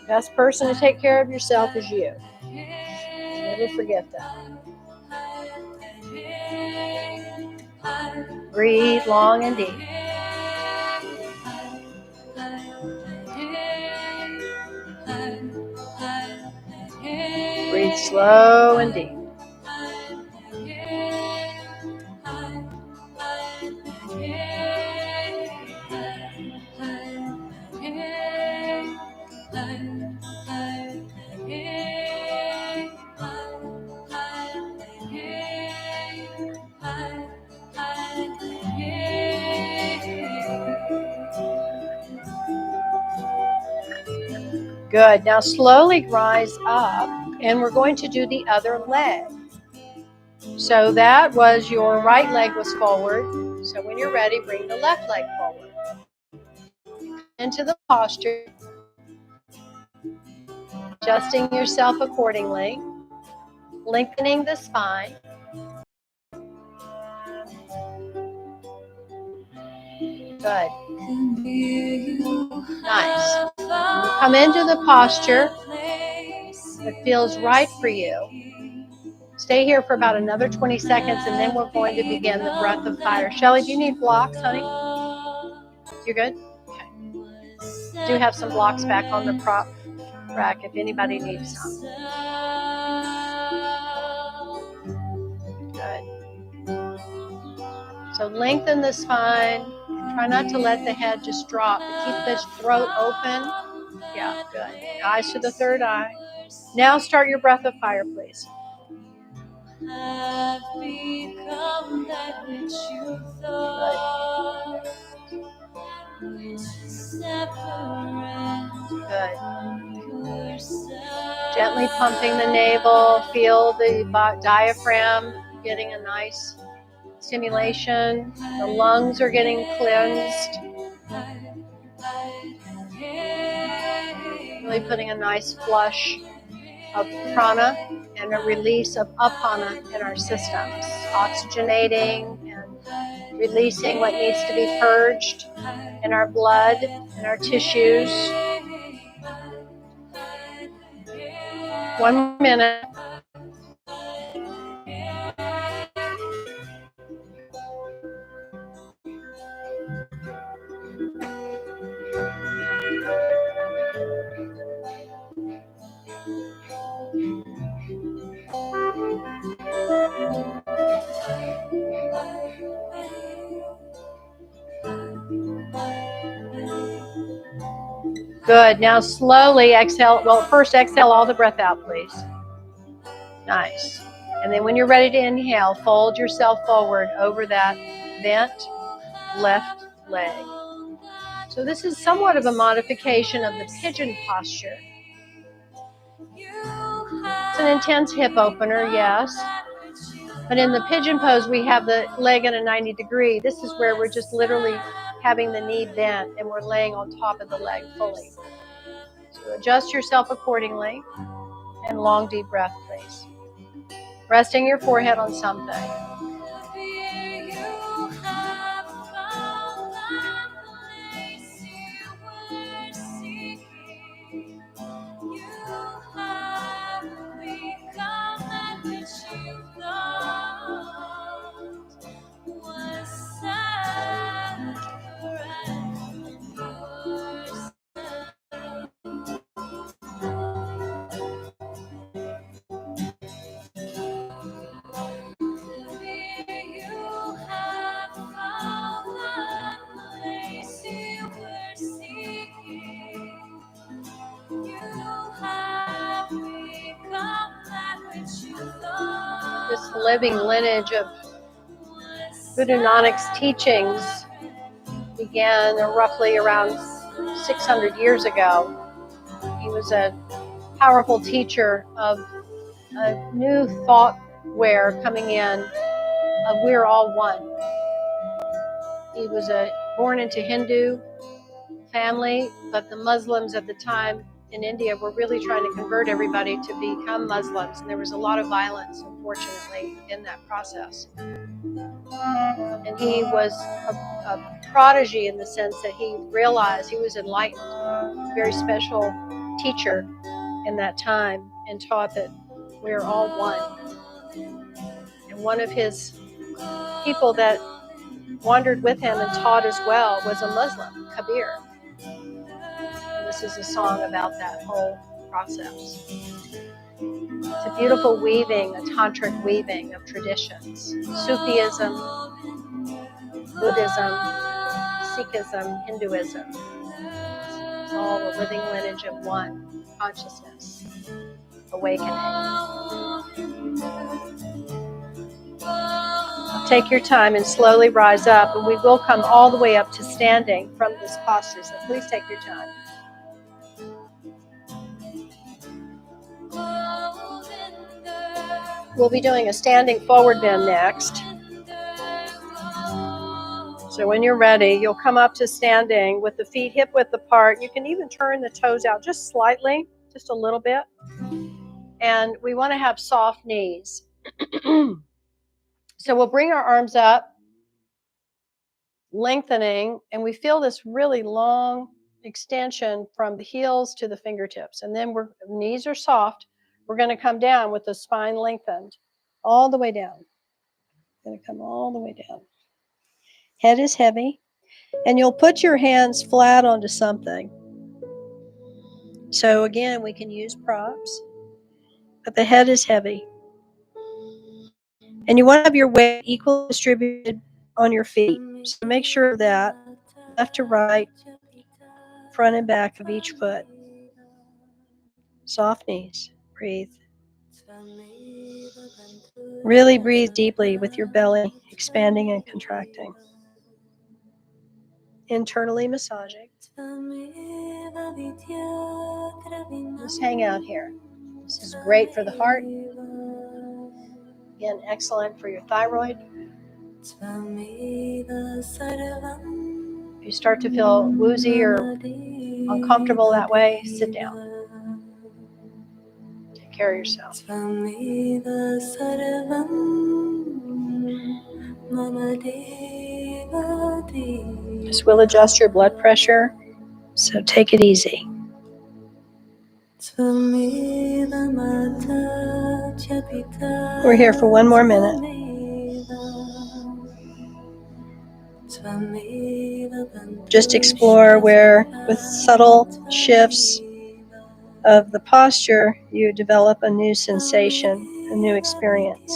Best person to take care of yourself is you. Never forget that. Breathe long and deep. Breathe slow and deep. Good. Now slowly rise up, and we're going to do the other leg. So that was your right leg was forward. So when you're ready, bring the left leg forward. Into the posture, adjusting yourself accordingly, lengthening the spine. Good. Nice. You come into the posture that feels right for you. Stay here for about another 20 seconds, and then we're going to begin the breath of fire. Shelly, do you need blocks, honey? You're good? Okay. Do have some blocks back on the prop rack if anybody needs some. Good. So lengthen the spine. Try not to let the head just drop. Keep the throat open. Yeah, good. Eyes to the third eye. Now start your breath of fire, please. Have become that which you thought. Good. Gently pumping the navel. Feel the diaphragm getting a nice stimulation. The lungs are getting cleansed. Really putting a nice flush of prana and a release of apana in our systems, oxygenating and releasing what needs to be purged in our blood, in our tissues. 1 more minute. Good. Now slowly exhale. Well, first exhale all the breath out, please. Nice. And then when you're ready to inhale, fold yourself forward over that bent left leg. So this is somewhat of a modification of the pigeon posture. It's an intense hip opener, yes. But in the pigeon pose, we have the leg at a 90 degree. This is where we're just literally having the knee bent and we're laying on top of the leg fully. So adjust yourself accordingly, and long deep breath, please. Resting your forehead on something. living lineage of Buddha Nanak's teachings began roughly around 600 years ago. He was a powerful teacher of a new thoughtware coming in of we're all one. He was born into Hindu family, but the Muslims at the time in India were really trying to convert everybody to become Muslims, and there was a lot of violence, unfortunately, in that process. And he was a prodigy in the sense that he realized he was enlightened, a very special teacher in that time, and taught that we're all one. And one of his people that wandered with him and taught as well was a Muslim, Kabir. And this is a song about that whole process. It's a beautiful weaving, a tantric weaving of traditions. Sufism, Buddhism, Sikhism, Hinduism. It's all a living lineage of one consciousness, awakening. Take your time and slowly rise up, and we will come all the way up to standing from this posture, so please take your time. We'll be doing a standing forward bend next. So when you're ready, you'll come up to standing with the feet hip width apart. You can even turn the toes out just slightly, just a little bit. And we want to have soft knees. So we'll bring our arms up, lengthening, and we feel this really long extension from the heels to the fingertips. And then knees are soft. We're going to come down with the spine lengthened all the way down. Going to come all the way down. Head is heavy, and you'll put your hands flat onto something. So again, we can use props, but the head is heavy. And you want to have your weight equally distributed on your feet. So make sure of that, left to right, front and back of each foot. Soft knees. Breathe. Really breathe deeply with your belly expanding and contracting. Internally massaging. Just hang out here. This is great for the heart. Again, excellent for your thyroid. If you start to feel woozy or uncomfortable that way, sit down. Take care of yourself. This will adjust your blood pressure, so take it easy. We're here for one more minute. Just explore where, with subtle shifts of the posture, you develop a new sensation, a new experience.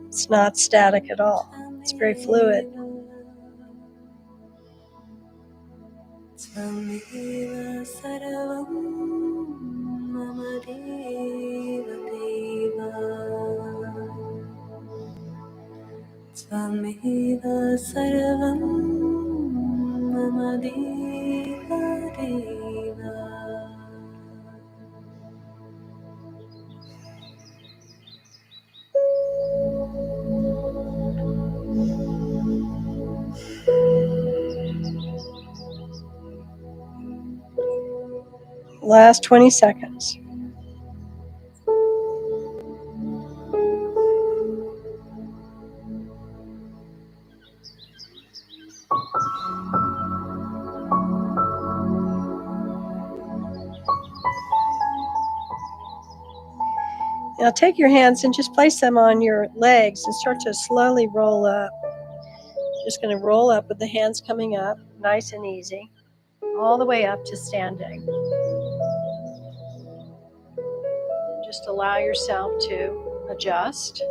It's not static at all. It's very fluid. Last 20 seconds. Now take your hands and just place them on your legs and start to slowly roll up. Just going to roll up with the hands coming up, nice and easy, all the way up to standing. Just allow yourself to adjust.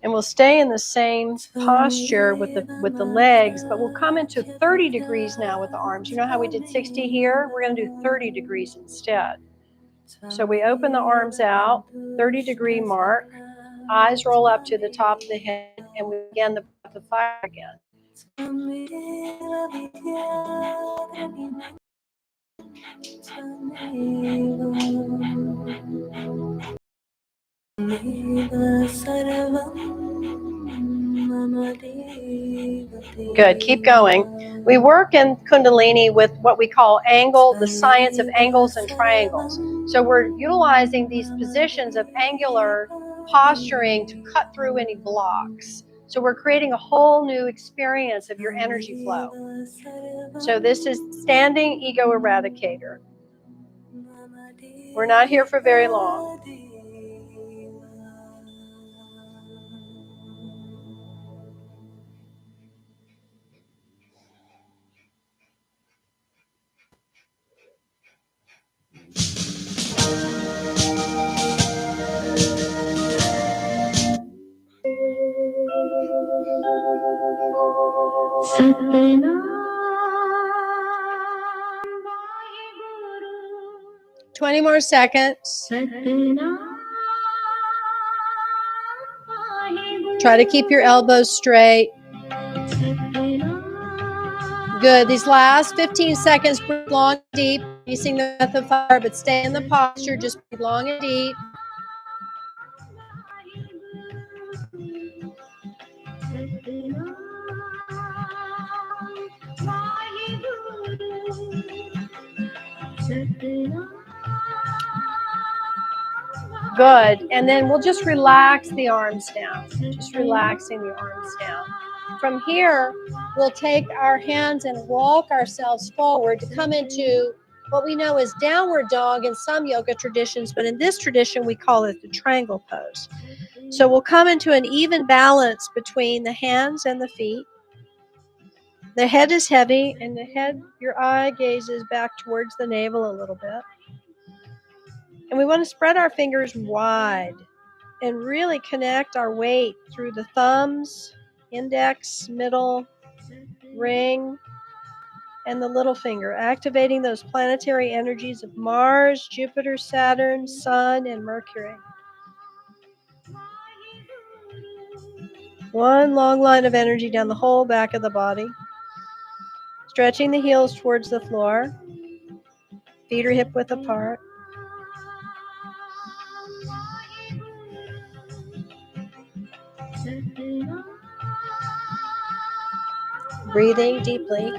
And we'll stay in the same posture with the legs, but we'll come into 30 degrees now with the arms. You know how we did 60 here? We're going to do 30 degrees instead. So we open the arms out, 30-degree mark, eyes roll up to the top of the head, and we begin the breath of fire again. Good, keep going. We work in Kundalini with what we call the science of angles and triangles. So we're utilizing these positions of angular posturing to cut through any blocks. So we're creating a whole new experience of your energy flow. So this is standing ego eradicator. We're not here for very long. Satnam 20 more seconds. Try to keep your elbows straight. Good. These last 15 seconds, breathe long and deep, releasing the breath of fire, but stay in the posture. Just breathe long and deep. Good. And then we'll just relax the arms down. Just relaxing the arms down. From here, we'll take our hands and walk ourselves forward to come into what we know as downward dog in some yoga traditions, but in this tradition, we call it the triangle pose. So we'll come into an even balance between the hands and the feet. The head is heavy, and your eye gazes back towards the navel a little bit. And we want to spread our fingers wide and really connect our weight through the thumbs, index, middle, ring, and the little finger, activating those planetary energies of Mars, Jupiter, Saturn, Sun, and Mercury. One long line of energy down the whole back of the body. Stretching the heels towards the floor. Feet are hip width apart. Breathing deeply,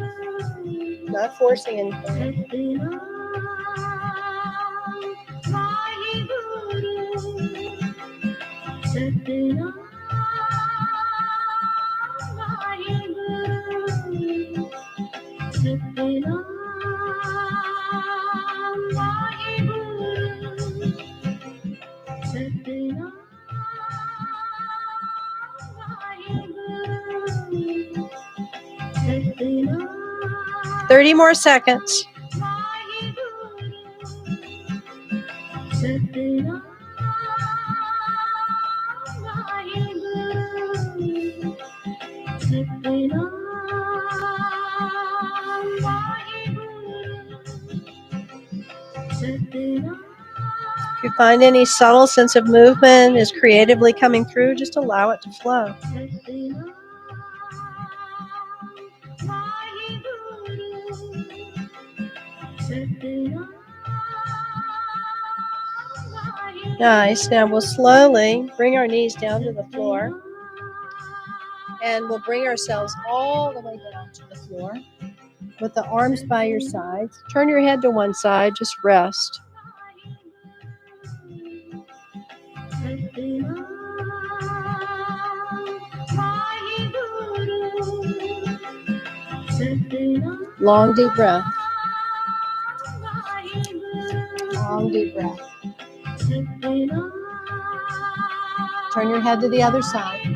not forcing anything. Thirty more seconds. If you find any subtle sense of movement is creatively coming through, just allow it to flow. Nice. Now we'll slowly bring our knees down to the floor. And we'll bring ourselves all the way down to the floor with the arms by your sides. Turn your head to one side, just rest. Long deep breath. Long deep breath. Turn your head to the other side.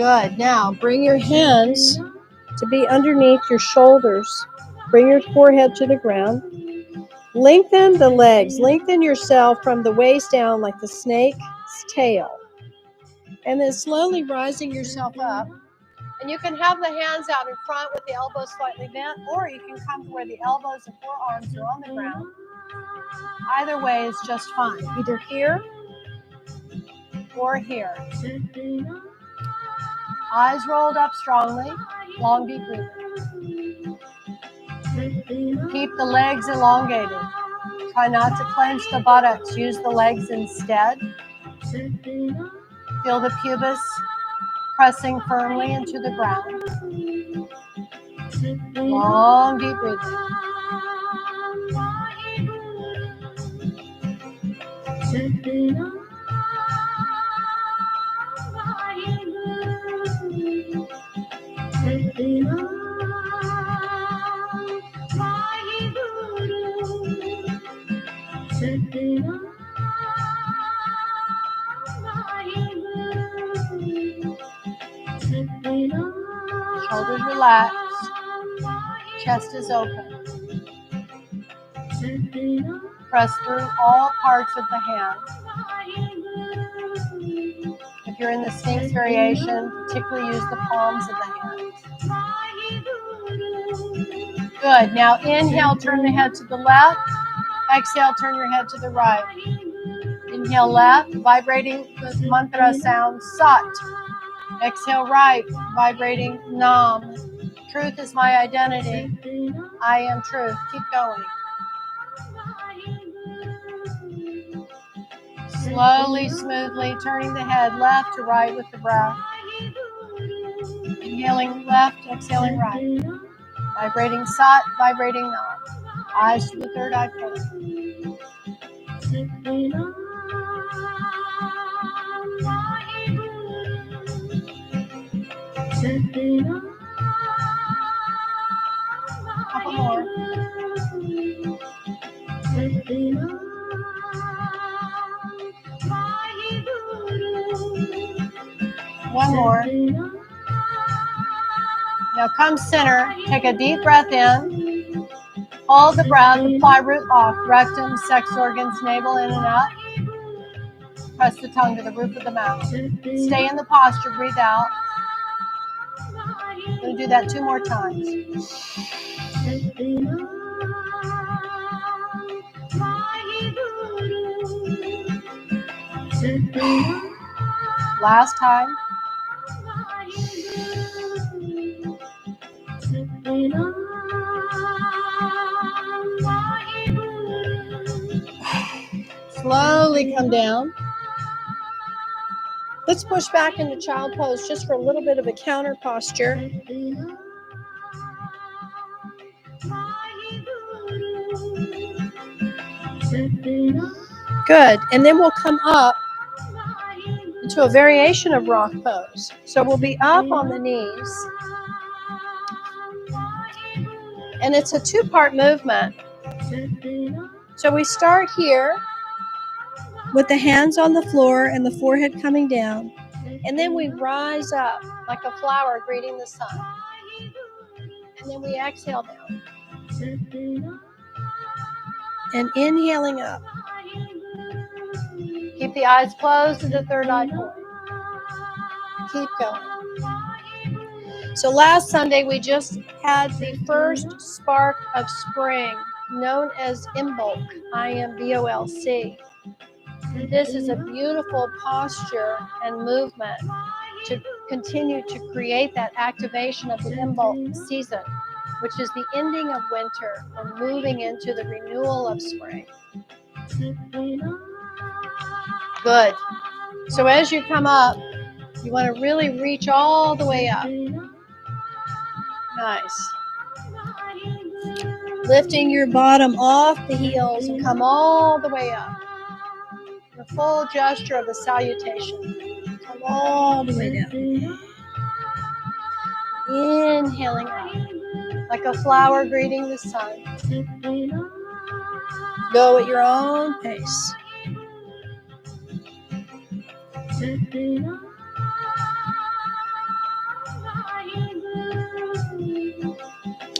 Good. Now bring your hands to be underneath your shoulders. Bring your forehead to the ground. Lengthen the legs. Lengthen yourself from the waist down like the snake's tail. And then slowly rising yourself up. And you can have the hands out in front with the elbows slightly bent, or you can come to where the elbows and forearms are on the ground. Either way is just fine. Either here or here. Eyes rolled up strongly. Long deep breathing. Keep the legs elongated. Try not to clench the buttocks. Use the legs instead. Feel the pubis pressing firmly into the ground. Long deep breathing. Shoulders relaxed. Chest is open. Press through all parts of the hand. If you're in the Sphinx variation, particularly use the palms of the hands. Good. Now inhale, turn the head to the left. Exhale, turn your head to the right. Inhale left, vibrating the mantra sound Sat. Exhale right, vibrating Nam. Truth is my identity. I am truth. Keep going. Slowly, smoothly, turning the head left to right with the breath. Inhaling left, exhaling right. Vibrating Sat, vibrating Nam. Eyes to the third eye point. Couple more. One more. Now come center. Take a deep breath in. Hold the breath. Apply root lock. Rectum, sex organs, navel in and up. Press the tongue to the roof of the mouth. Stay in the posture. Breathe out. I'm going to do that 2 more times. Last time. Slowly come down. Let's push back into child pose just for a little bit of a counter posture. Good. And then we'll come up into a variation of rock pose. So we'll be up on the knees. And it's a 2-part movement. So we start here with the hands on the floor and the forehead coming down. And then we rise up like a flower greeting the sun. And then we exhale down. And inhaling up. Keep the eyes closed to the third eye point. Keep going. So last Sunday we just had the first spark of spring, known as Imbolc, I-M-B-O-L-C. This is a beautiful posture and movement to continue to create that activation of the Imbolc season, which is the ending of winter or moving into the renewal of spring. Good. So as you come up, you want to really reach all the way up. Nice. Lifting your bottom off the heels and come all the way up. The full gesture of the salutation. Come all the way down. Inhaling up. Like a flower greeting the sun. Go at your own pace.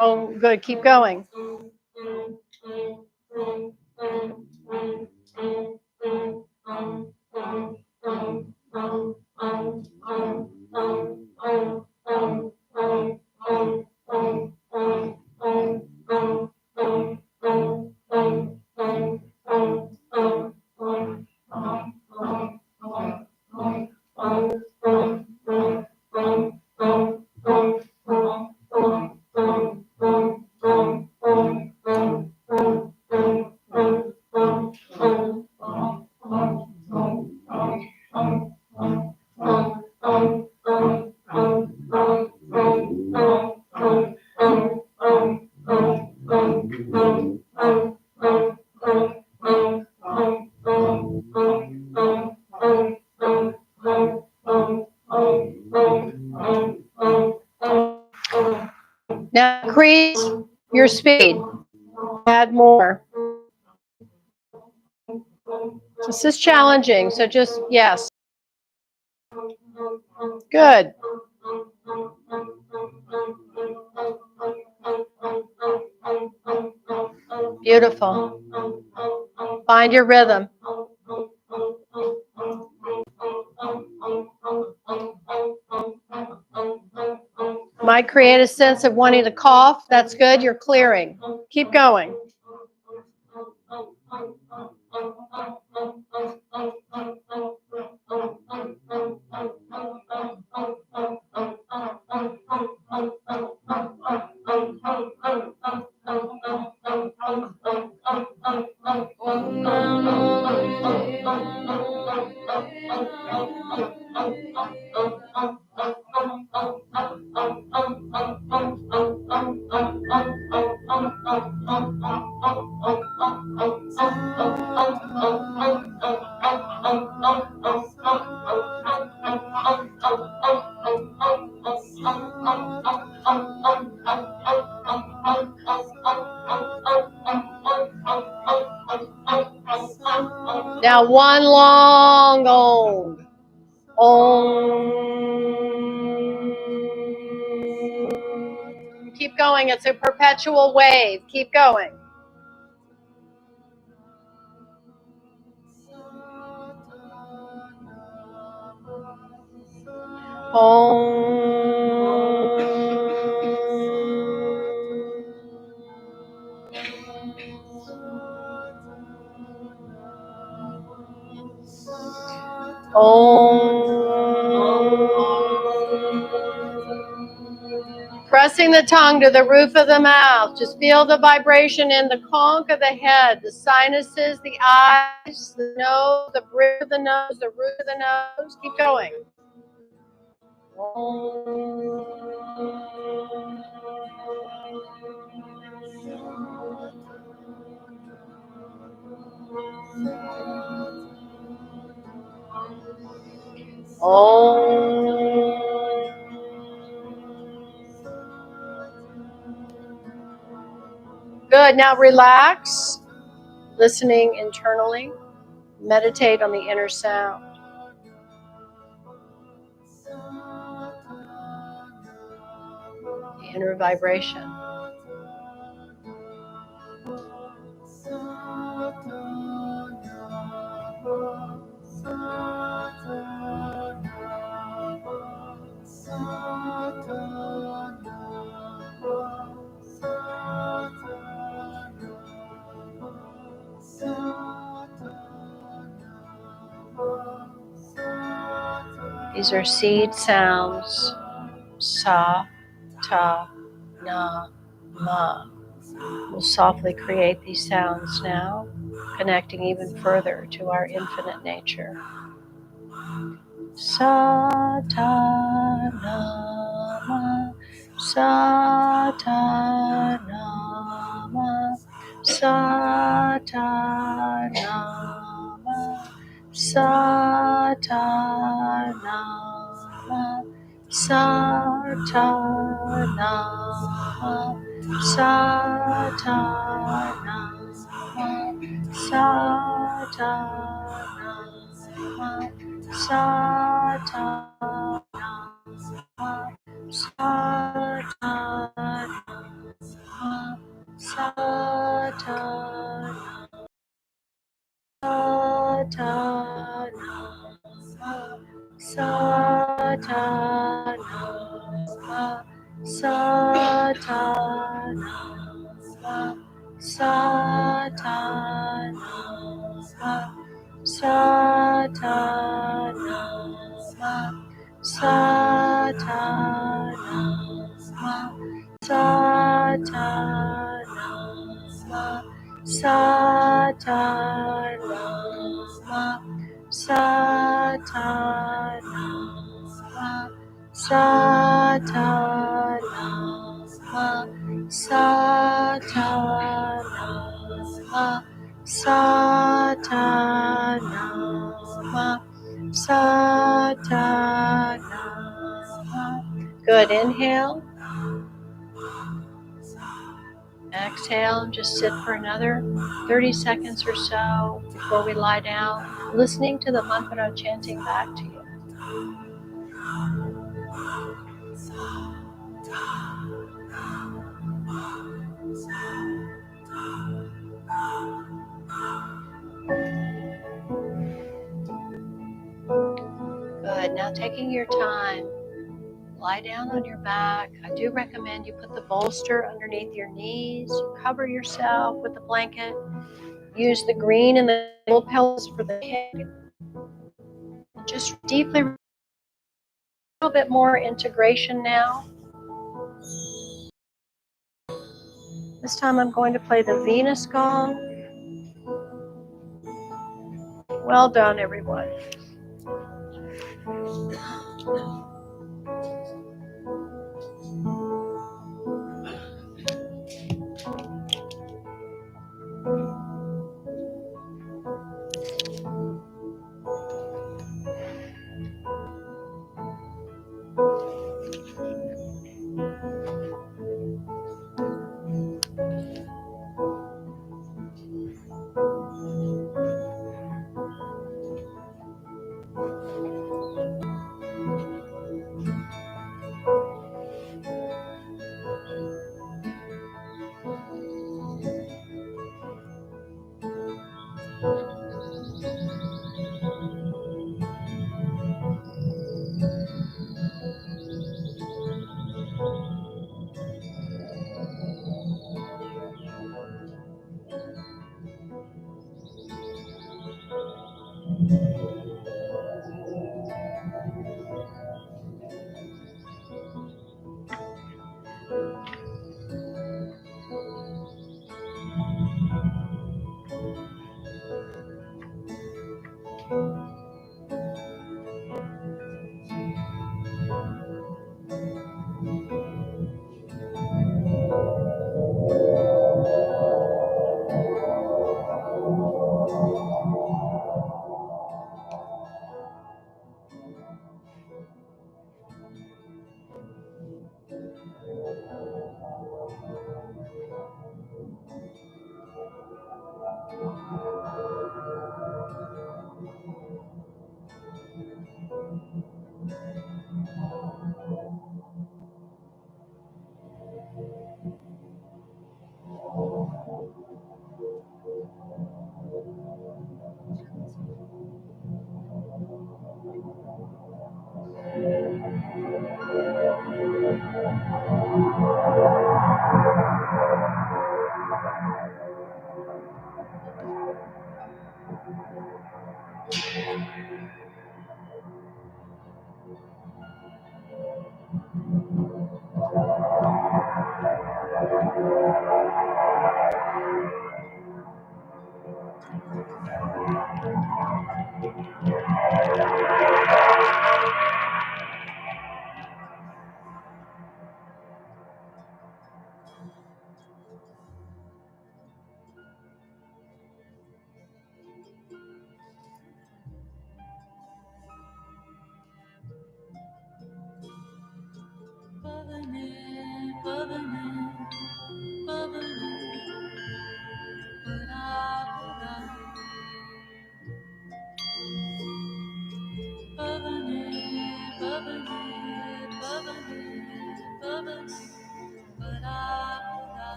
Oh, good. Keep going. Now increase your speed. Add more. This is challenging, so just, yes. Good. Beautiful. Find your rhythm. Might create a sense of wanting to cough. That's good. You're clearing. Keep going. Now one long Om. Om. Keep going. It's a perpetual wave. Keep going. Pressing the tongue to the roof of the mouth. Just feel the vibration in the conch of the head, the sinuses, the eyes, the nose, the bridge of the nose, the root of the nose. Keep going. Good. Now relax, listening internally. Meditate on the inner sound. The inner vibration. These are seed sounds. Sa, ta, na, ma. We'll softly create these sounds now, connecting even further to our infinite nature. Sa, ta, na, ma. Sa, ta, na, ma. Sa, ta, na, ma. Sa, ta, na, ma. Sa, ta, na, ma. Sa, ta, na, ma. Sa, ta, na, ma. Sa, ta, na, ma. Sa, ta, na, Good. Inhale. Exhale and just sit for another 30 seconds or so before we lie down, listening to the mantra chanting back to you. Good. Now taking your time, lie down on your back. I do recommend you put the bolster underneath your knees, cover yourself with the blanket, use the green and the little pillows for the head. Just deeply, a little bit more integration now. This time I'm going to play the Venus gong. Well done, everyone.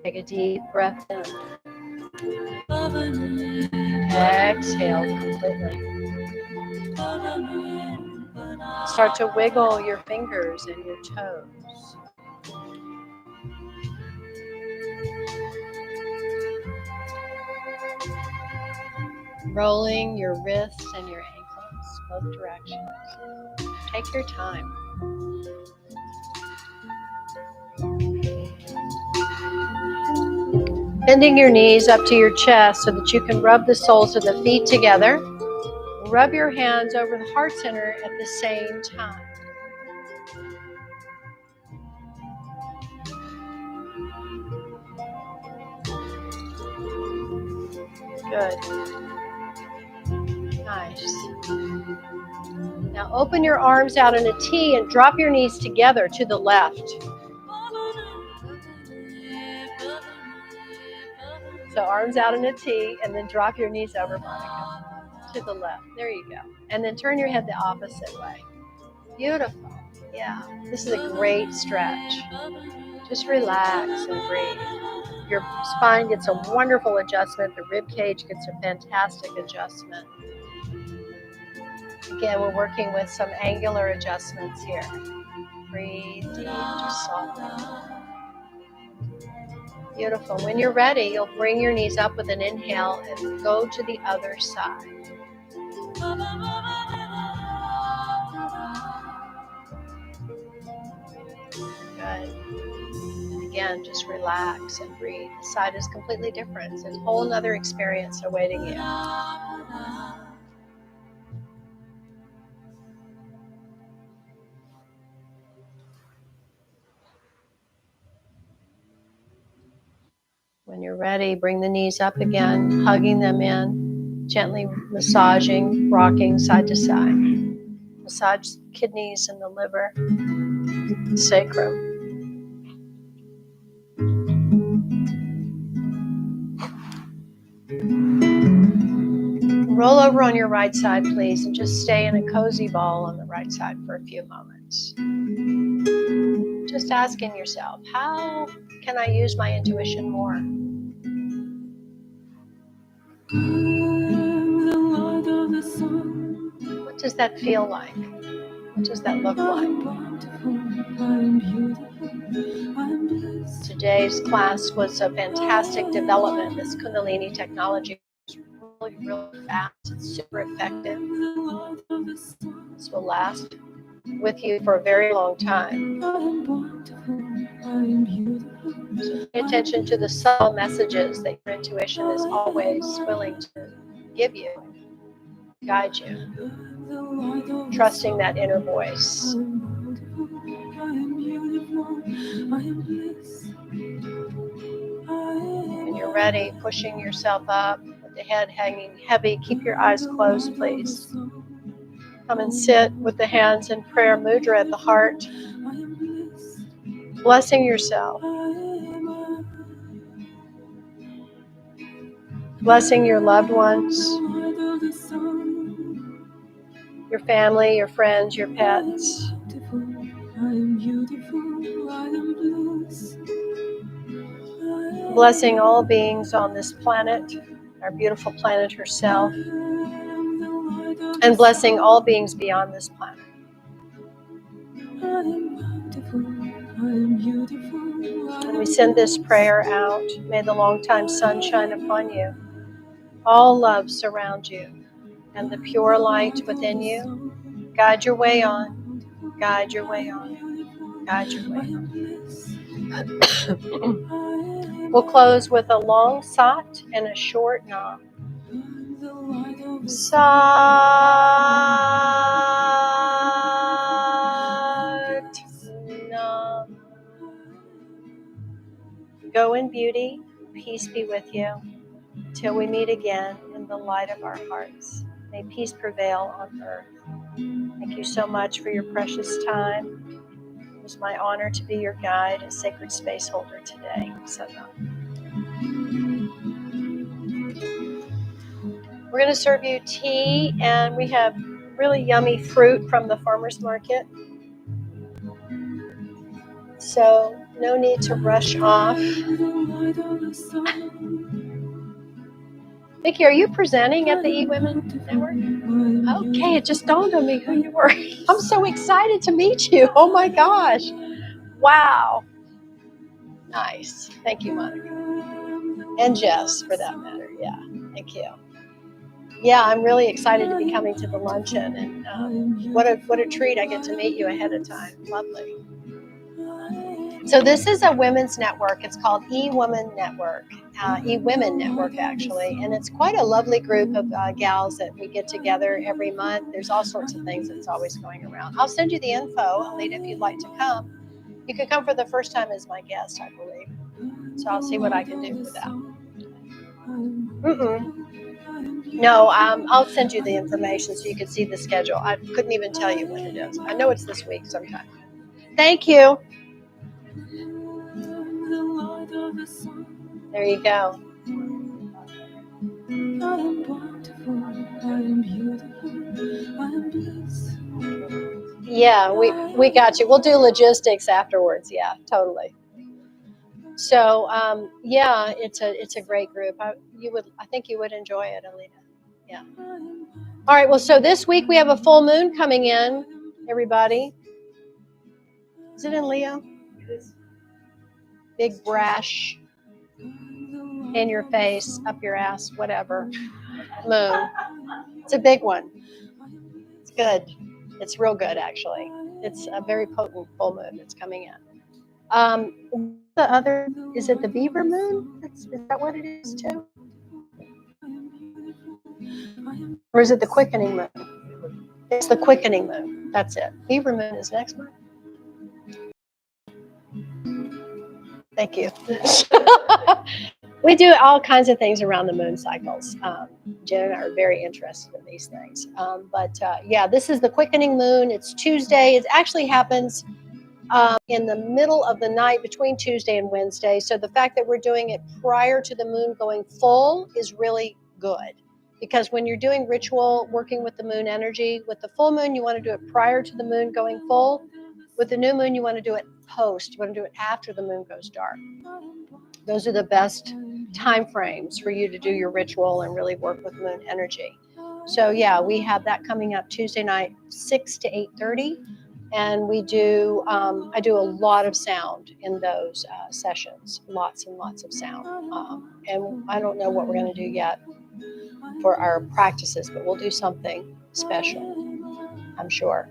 Take a deep breath in. Exhale completely. Start to wiggle your fingers and your toes. Rolling your wrists and your ankles, both directions. Take your time. Bending your knees up to your chest so that you can rub the soles of the feet together. Rub your hands over the heart center at the same time. Good. Nice. Now open your arms out in a T and drop your knees together to the left. So arms out in a T and then drop your knees over, Monica, to the left. There you go. And then turn your head the opposite way. Beautiful. Yeah. This is a great stretch. Just relax and breathe. Your spine gets a wonderful adjustment. The rib cage gets a fantastic adjustment. Again, we're working with some angular adjustments here. Breathe deep, just soften. Beautiful. When you're ready, you'll bring your knees up with an inhale and go to the other side. Good. And again, just relax and breathe. The side is completely different. It's a whole other experience awaiting you. When you're ready, bring the knees up again, hugging them in, gently massaging, rocking side to side. Massage kidneys and the liver, sacrum. Roll over on your right side, please, and just stay in a cozy ball on the right side for a few moments. Just asking yourself, how can I use my intuition more? What does that feel like? What does that look like? Today's class was a fantastic development. This Kundalini technology is really, really fast. It's super effective. This will last with you for a very long time. So pay attention to the subtle messages that your intuition is always willing to give you, guide you, trusting that inner voice. When you're ready, pushing yourself up with the head hanging heavy, keep your eyes closed, please. Come and sit with the hands in prayer mudra at the heart, blessing yourself, blessing your loved ones, your family, your friends, your pets. Blessing all beings on this planet, our beautiful planet herself, and blessing all beings beyond this planet. When we send this prayer out, may the long-time sun shine upon you. All love surround you, and the pure light within you guide your way on, guide your way on, guide your way on. We'll close with a long sat and a short nam. Sat nam. Go in beauty, peace be with you. Till we meet again in the light of our hearts. May peace prevail on earth. Thank you so much for your precious time. It was my honor to be your guide and sacred space holder today. We're going to serve you tea, and we have really yummy fruit from the farmer's market. So No need to rush off. Vicky, are you presenting at the eWomen Network? Okay, it just dawned on me who you were. I'm so excited to meet you. Oh my gosh. Wow. Nice. Thank you, Monica. And Jess, for that matter. Yeah, thank you. Yeah, I'm really excited to be coming to the luncheon, and what a treat I get to meet you ahead of time. Lovely. So this is a women's network. It's called eWomen Network, eWomen Network actually, and it's quite a lovely group of gals that we get together every month. There's all sorts of things that's always going around. I'll send you the info, Alita, if you'd like to come. You could come for the first time as my guest, I believe. So I'll see what I can do for that. No, I'll send you the information so you can see the schedule. I couldn't even tell you when it is. I know it's this week sometime. Thank you. There you go. Yeah, we got you. We'll do logistics afterwards. Yeah, totally. So yeah, it's a great group. I think you would enjoy it, Alita. Yeah. All right. Well, so this week we have a full moon coming in. Everybody, is it in Leo? Big brash in your face, up your ass, whatever. Moon. It's a big one. It's good. It's real good, actually. It's a very potent full moon that's coming in. The other, is it the Beaver moon? Is that what it is too? Or is it the quickening moon? It's the quickening moon. That's it. Beaver moon is next month. Thank you. We do all kinds of things around the moon cycles. Jen and I are very interested in these things. Yeah, this is the quickening moon. It's Tuesday. It actually happens in the middle of the night between Tuesday and Wednesday. So the fact that we're doing it prior to the moon going full is really good. Because when you're doing ritual, working with the moon energy, with the full moon, you want to do it prior to the moon going full. With the new moon, you want to do it post. You want to do it after the moon goes dark. Those are the best time frames for you to do your ritual and really work with moon energy. So yeah, we have that coming up Tuesday night, 6 to 8:30. And we do, I do a lot of sound in those sessions, lots and lots of sound. And I don't know what we're going to do yet for our practices, but we'll do something special, I'm sure.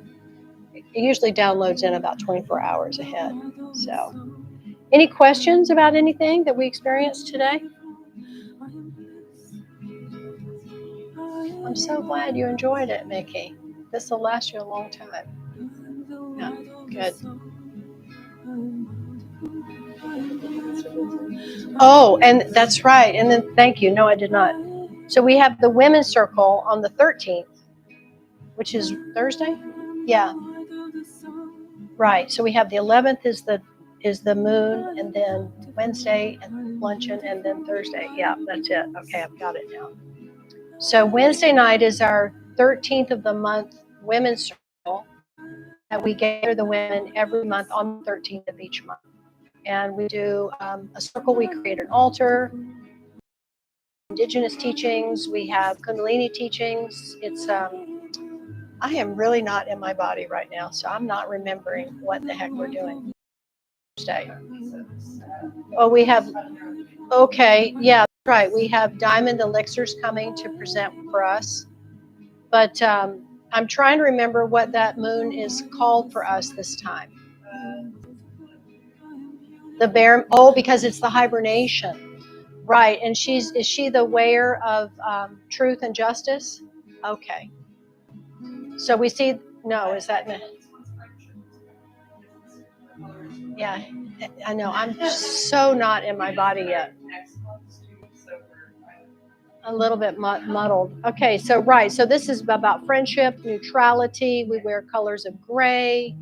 It usually downloads in about 24 hours ahead. So, any questions about anything that we experienced today? I'm so glad you enjoyed it, Mickey. This will last you a long time. Yeah, good. Oh, and that's right. And then thank you. No, I did not. So we have the women's circle on the 13th, which is Thursday. Yeah. Right. So we have the 11th is the moon, and then Wednesday and luncheon, and then Thursday. Yeah, that's it. Okay, I've got it now. So Wednesday night is our 13th of the month women's circle, and we gather the women every month on the 13th of each month. And we do a circle. We create an altar, indigenous teachings. We have Kundalini teachings. It's I am really not in my body right now, so I'm not remembering what the heck we're doing Thursday. Oh, we have. Okay, yeah, right. We have diamond elixirs coming to present for us, but I'm trying to remember what that moon is called for us this time. The bear. Oh, because it's the hibernation. Right, and is she the wearer of truth and justice? Okay. So we see, no, is that, yeah, I know, I'm so not in my body yet. A little bit muddled. Okay, so right, so this is about friendship, neutrality. We wear colors of gray,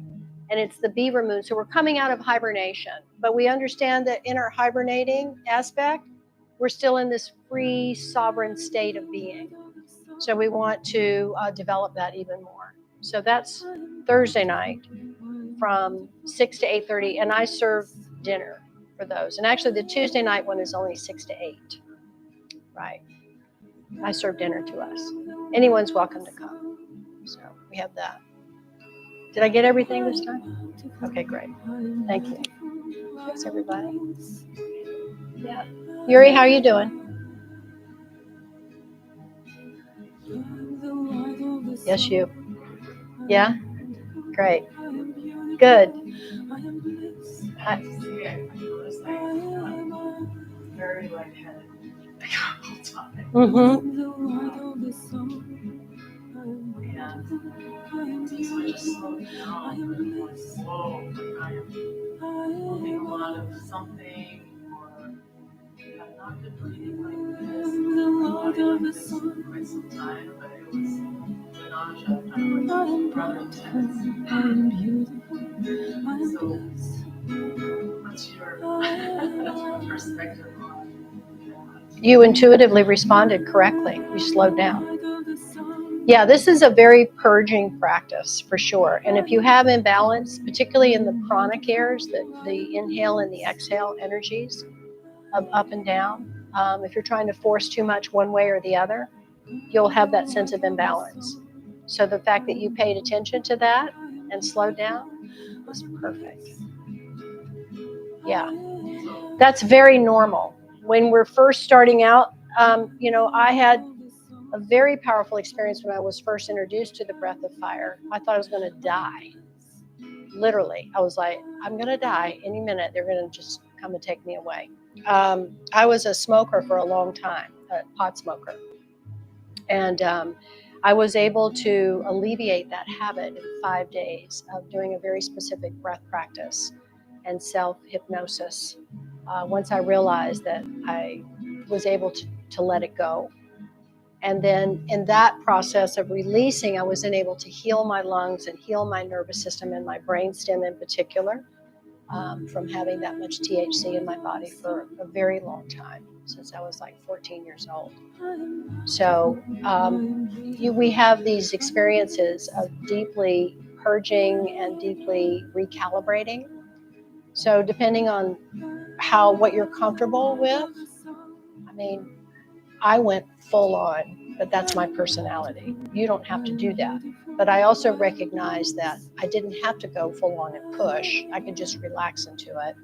and it's the beaver moon. So we're coming out of hibernation, but we understand that in our hibernating aspect, we're still in this free, sovereign state of being. So we want to develop that even more. So that's Thursday night from 6 to 8:30, and I serve dinner for those. And actually, the Tuesday night one is only 6 to 8. Right. I serve dinner to us. Anyone's welcome to come. So we have that. Did I get everything this time? Okay, great. Thank you. Thanks, everybody. Yeah. Yuri, how are you doing? Yes, you. Yeah? Great. Good. Very lightheaded. Mm-hmm. And so I just slowed down. Like, whoa, I am holding a lot of something, or I've not been breathing like this. I've been like this for quite some time, but it was the nausea kind of like rather intense. So, what's your perspective on that? You intuitively responded correctly. You slowed down. Yeah, this is a very purging practice for sure. And if you have imbalance, particularly in the pranic airs, the inhale and the exhale energies of up and down, if you're trying to force too much one way or the other, you'll have that sense of imbalance. So the fact that you paid attention to that and slowed down was perfect. Yeah, that's very normal. When we're first starting out, I had a very powerful experience when I was first introduced to the breath of fire. I thought I was going to die. Literally, I was like, I'm going to die any minute. They're going to just come and take me away. I was a smoker for a long time, a pot smoker. And I was able to alleviate that habit in 5 days of doing a very specific breath practice and self-hypnosis. Once I realized that I was able to let it go. And then in that process of releasing, I was then able to heal my lungs and heal my nervous system and my brainstem in particular from having that much THC in my body for a very long time, since I was like 14 years old. So we have these experiences of deeply purging and deeply recalibrating. So depending on what you're comfortable with, I mean, I went full on, but that's my personality. You don't have to do that. But I also recognize that I didn't have to go full on and push. I could just relax into it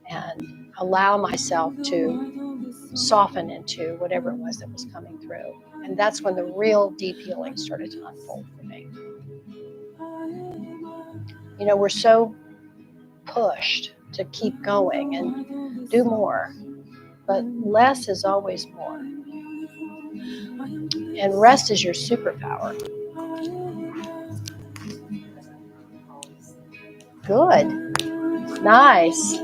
and allow myself to soften into whatever it was that was coming through. And that's when the real deep healing started to unfold for me. You know, we're so pushed to keep going and do more, but less is always more. And rest is your superpower. Good. Nice.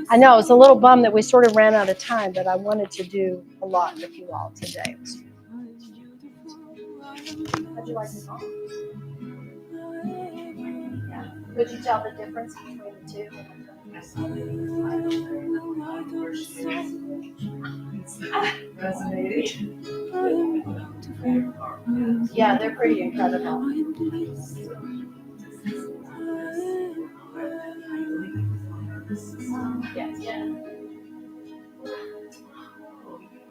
I know, it's a little bummed that we sort of ran out of time, but I wanted to do a lot with you all today. How'd you like the song? Yeah. Could you tell the difference between the two? Resonating. Yeah, they're pretty incredible. Yes. Yeah.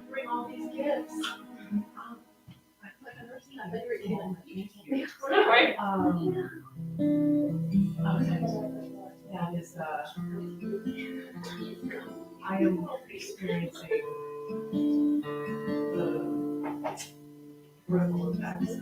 Bring all these gifts. Okay. That is, I am experiencing the ripple effects.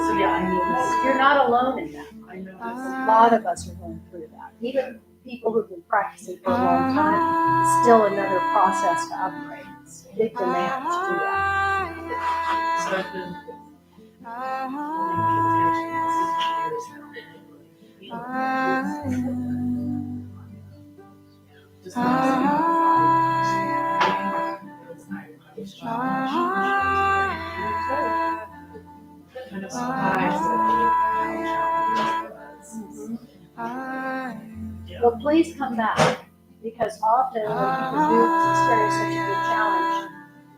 So yeah, I know You're not alone in that. I know A lot of us are going through that. Even people who've been practicing for a long time, it's still another process to upgrade. Big demand to do that. So I've been kind of surprised Well, please come back, because often when people do experience such a big challenge,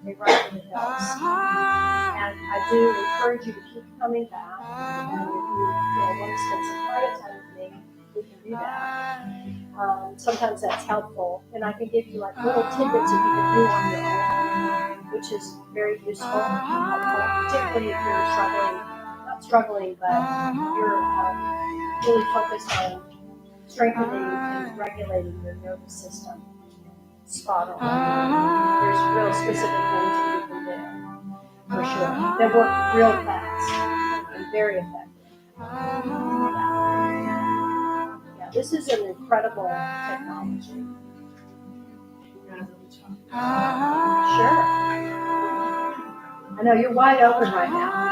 they really right when it helps. And I do encourage you to keep coming back. And if you want to spend some private time with me, we can do that. Sometimes that's helpful, and I can give you like little tidbits that you can do on your own, which is very useful and helpful, particularly if you're not struggling, but you're really focused on strengthening and regulating your nervous system. Spot on. There's real specific things that you can do, for sure. They work real fast and very effective. Yeah, this is an incredible technology. Sure. I know you're wide open right now.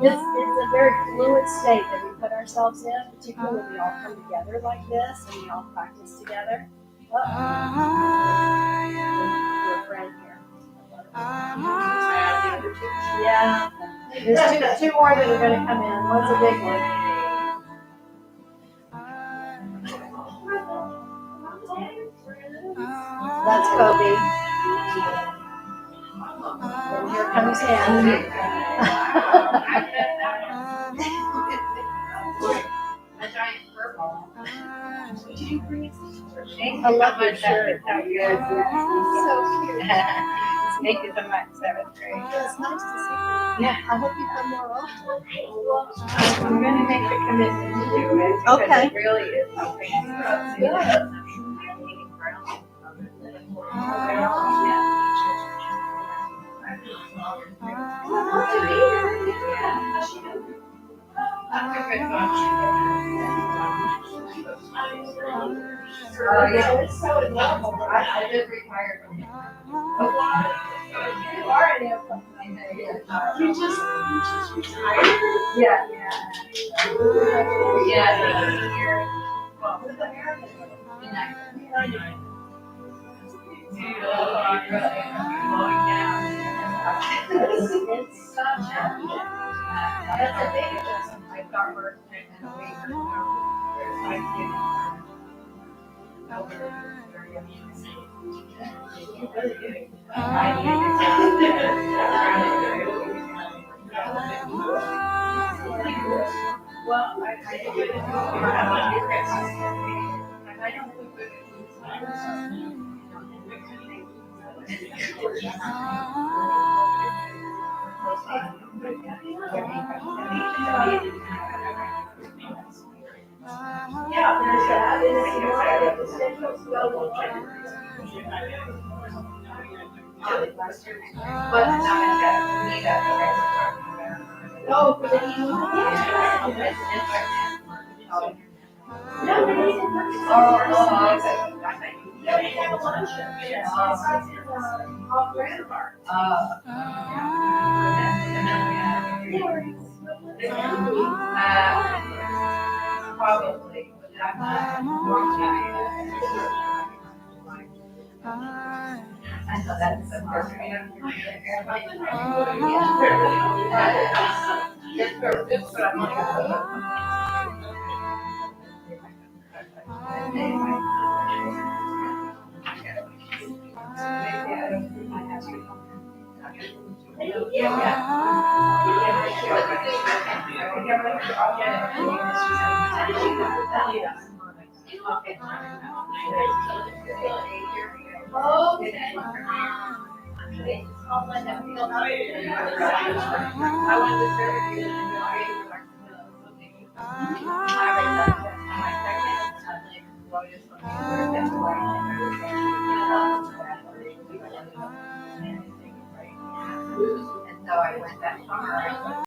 It's a very fluid state that we put ourselves in, particularly when we all come together like this and we all practice together. Your friend here. Yeah. There's two more that are going to come in. One's a big one. That's Kobe. And here comes Andy. I love your shirt. So cute. Thank you so much. That was great. It's nice to see you. Yeah. I hope you come more often. I'm going to make the commitment to do it. Because Okay. It really is something. It's so adorable. I just retired from it. You are an airplane. You just retired? Yeah. It's challenging. That's a big adjustment. I start working and a week or so. Well, I do it in I don't do it yeah, there's that. But oh, for the probably. I know that's the perfect. It's what I'm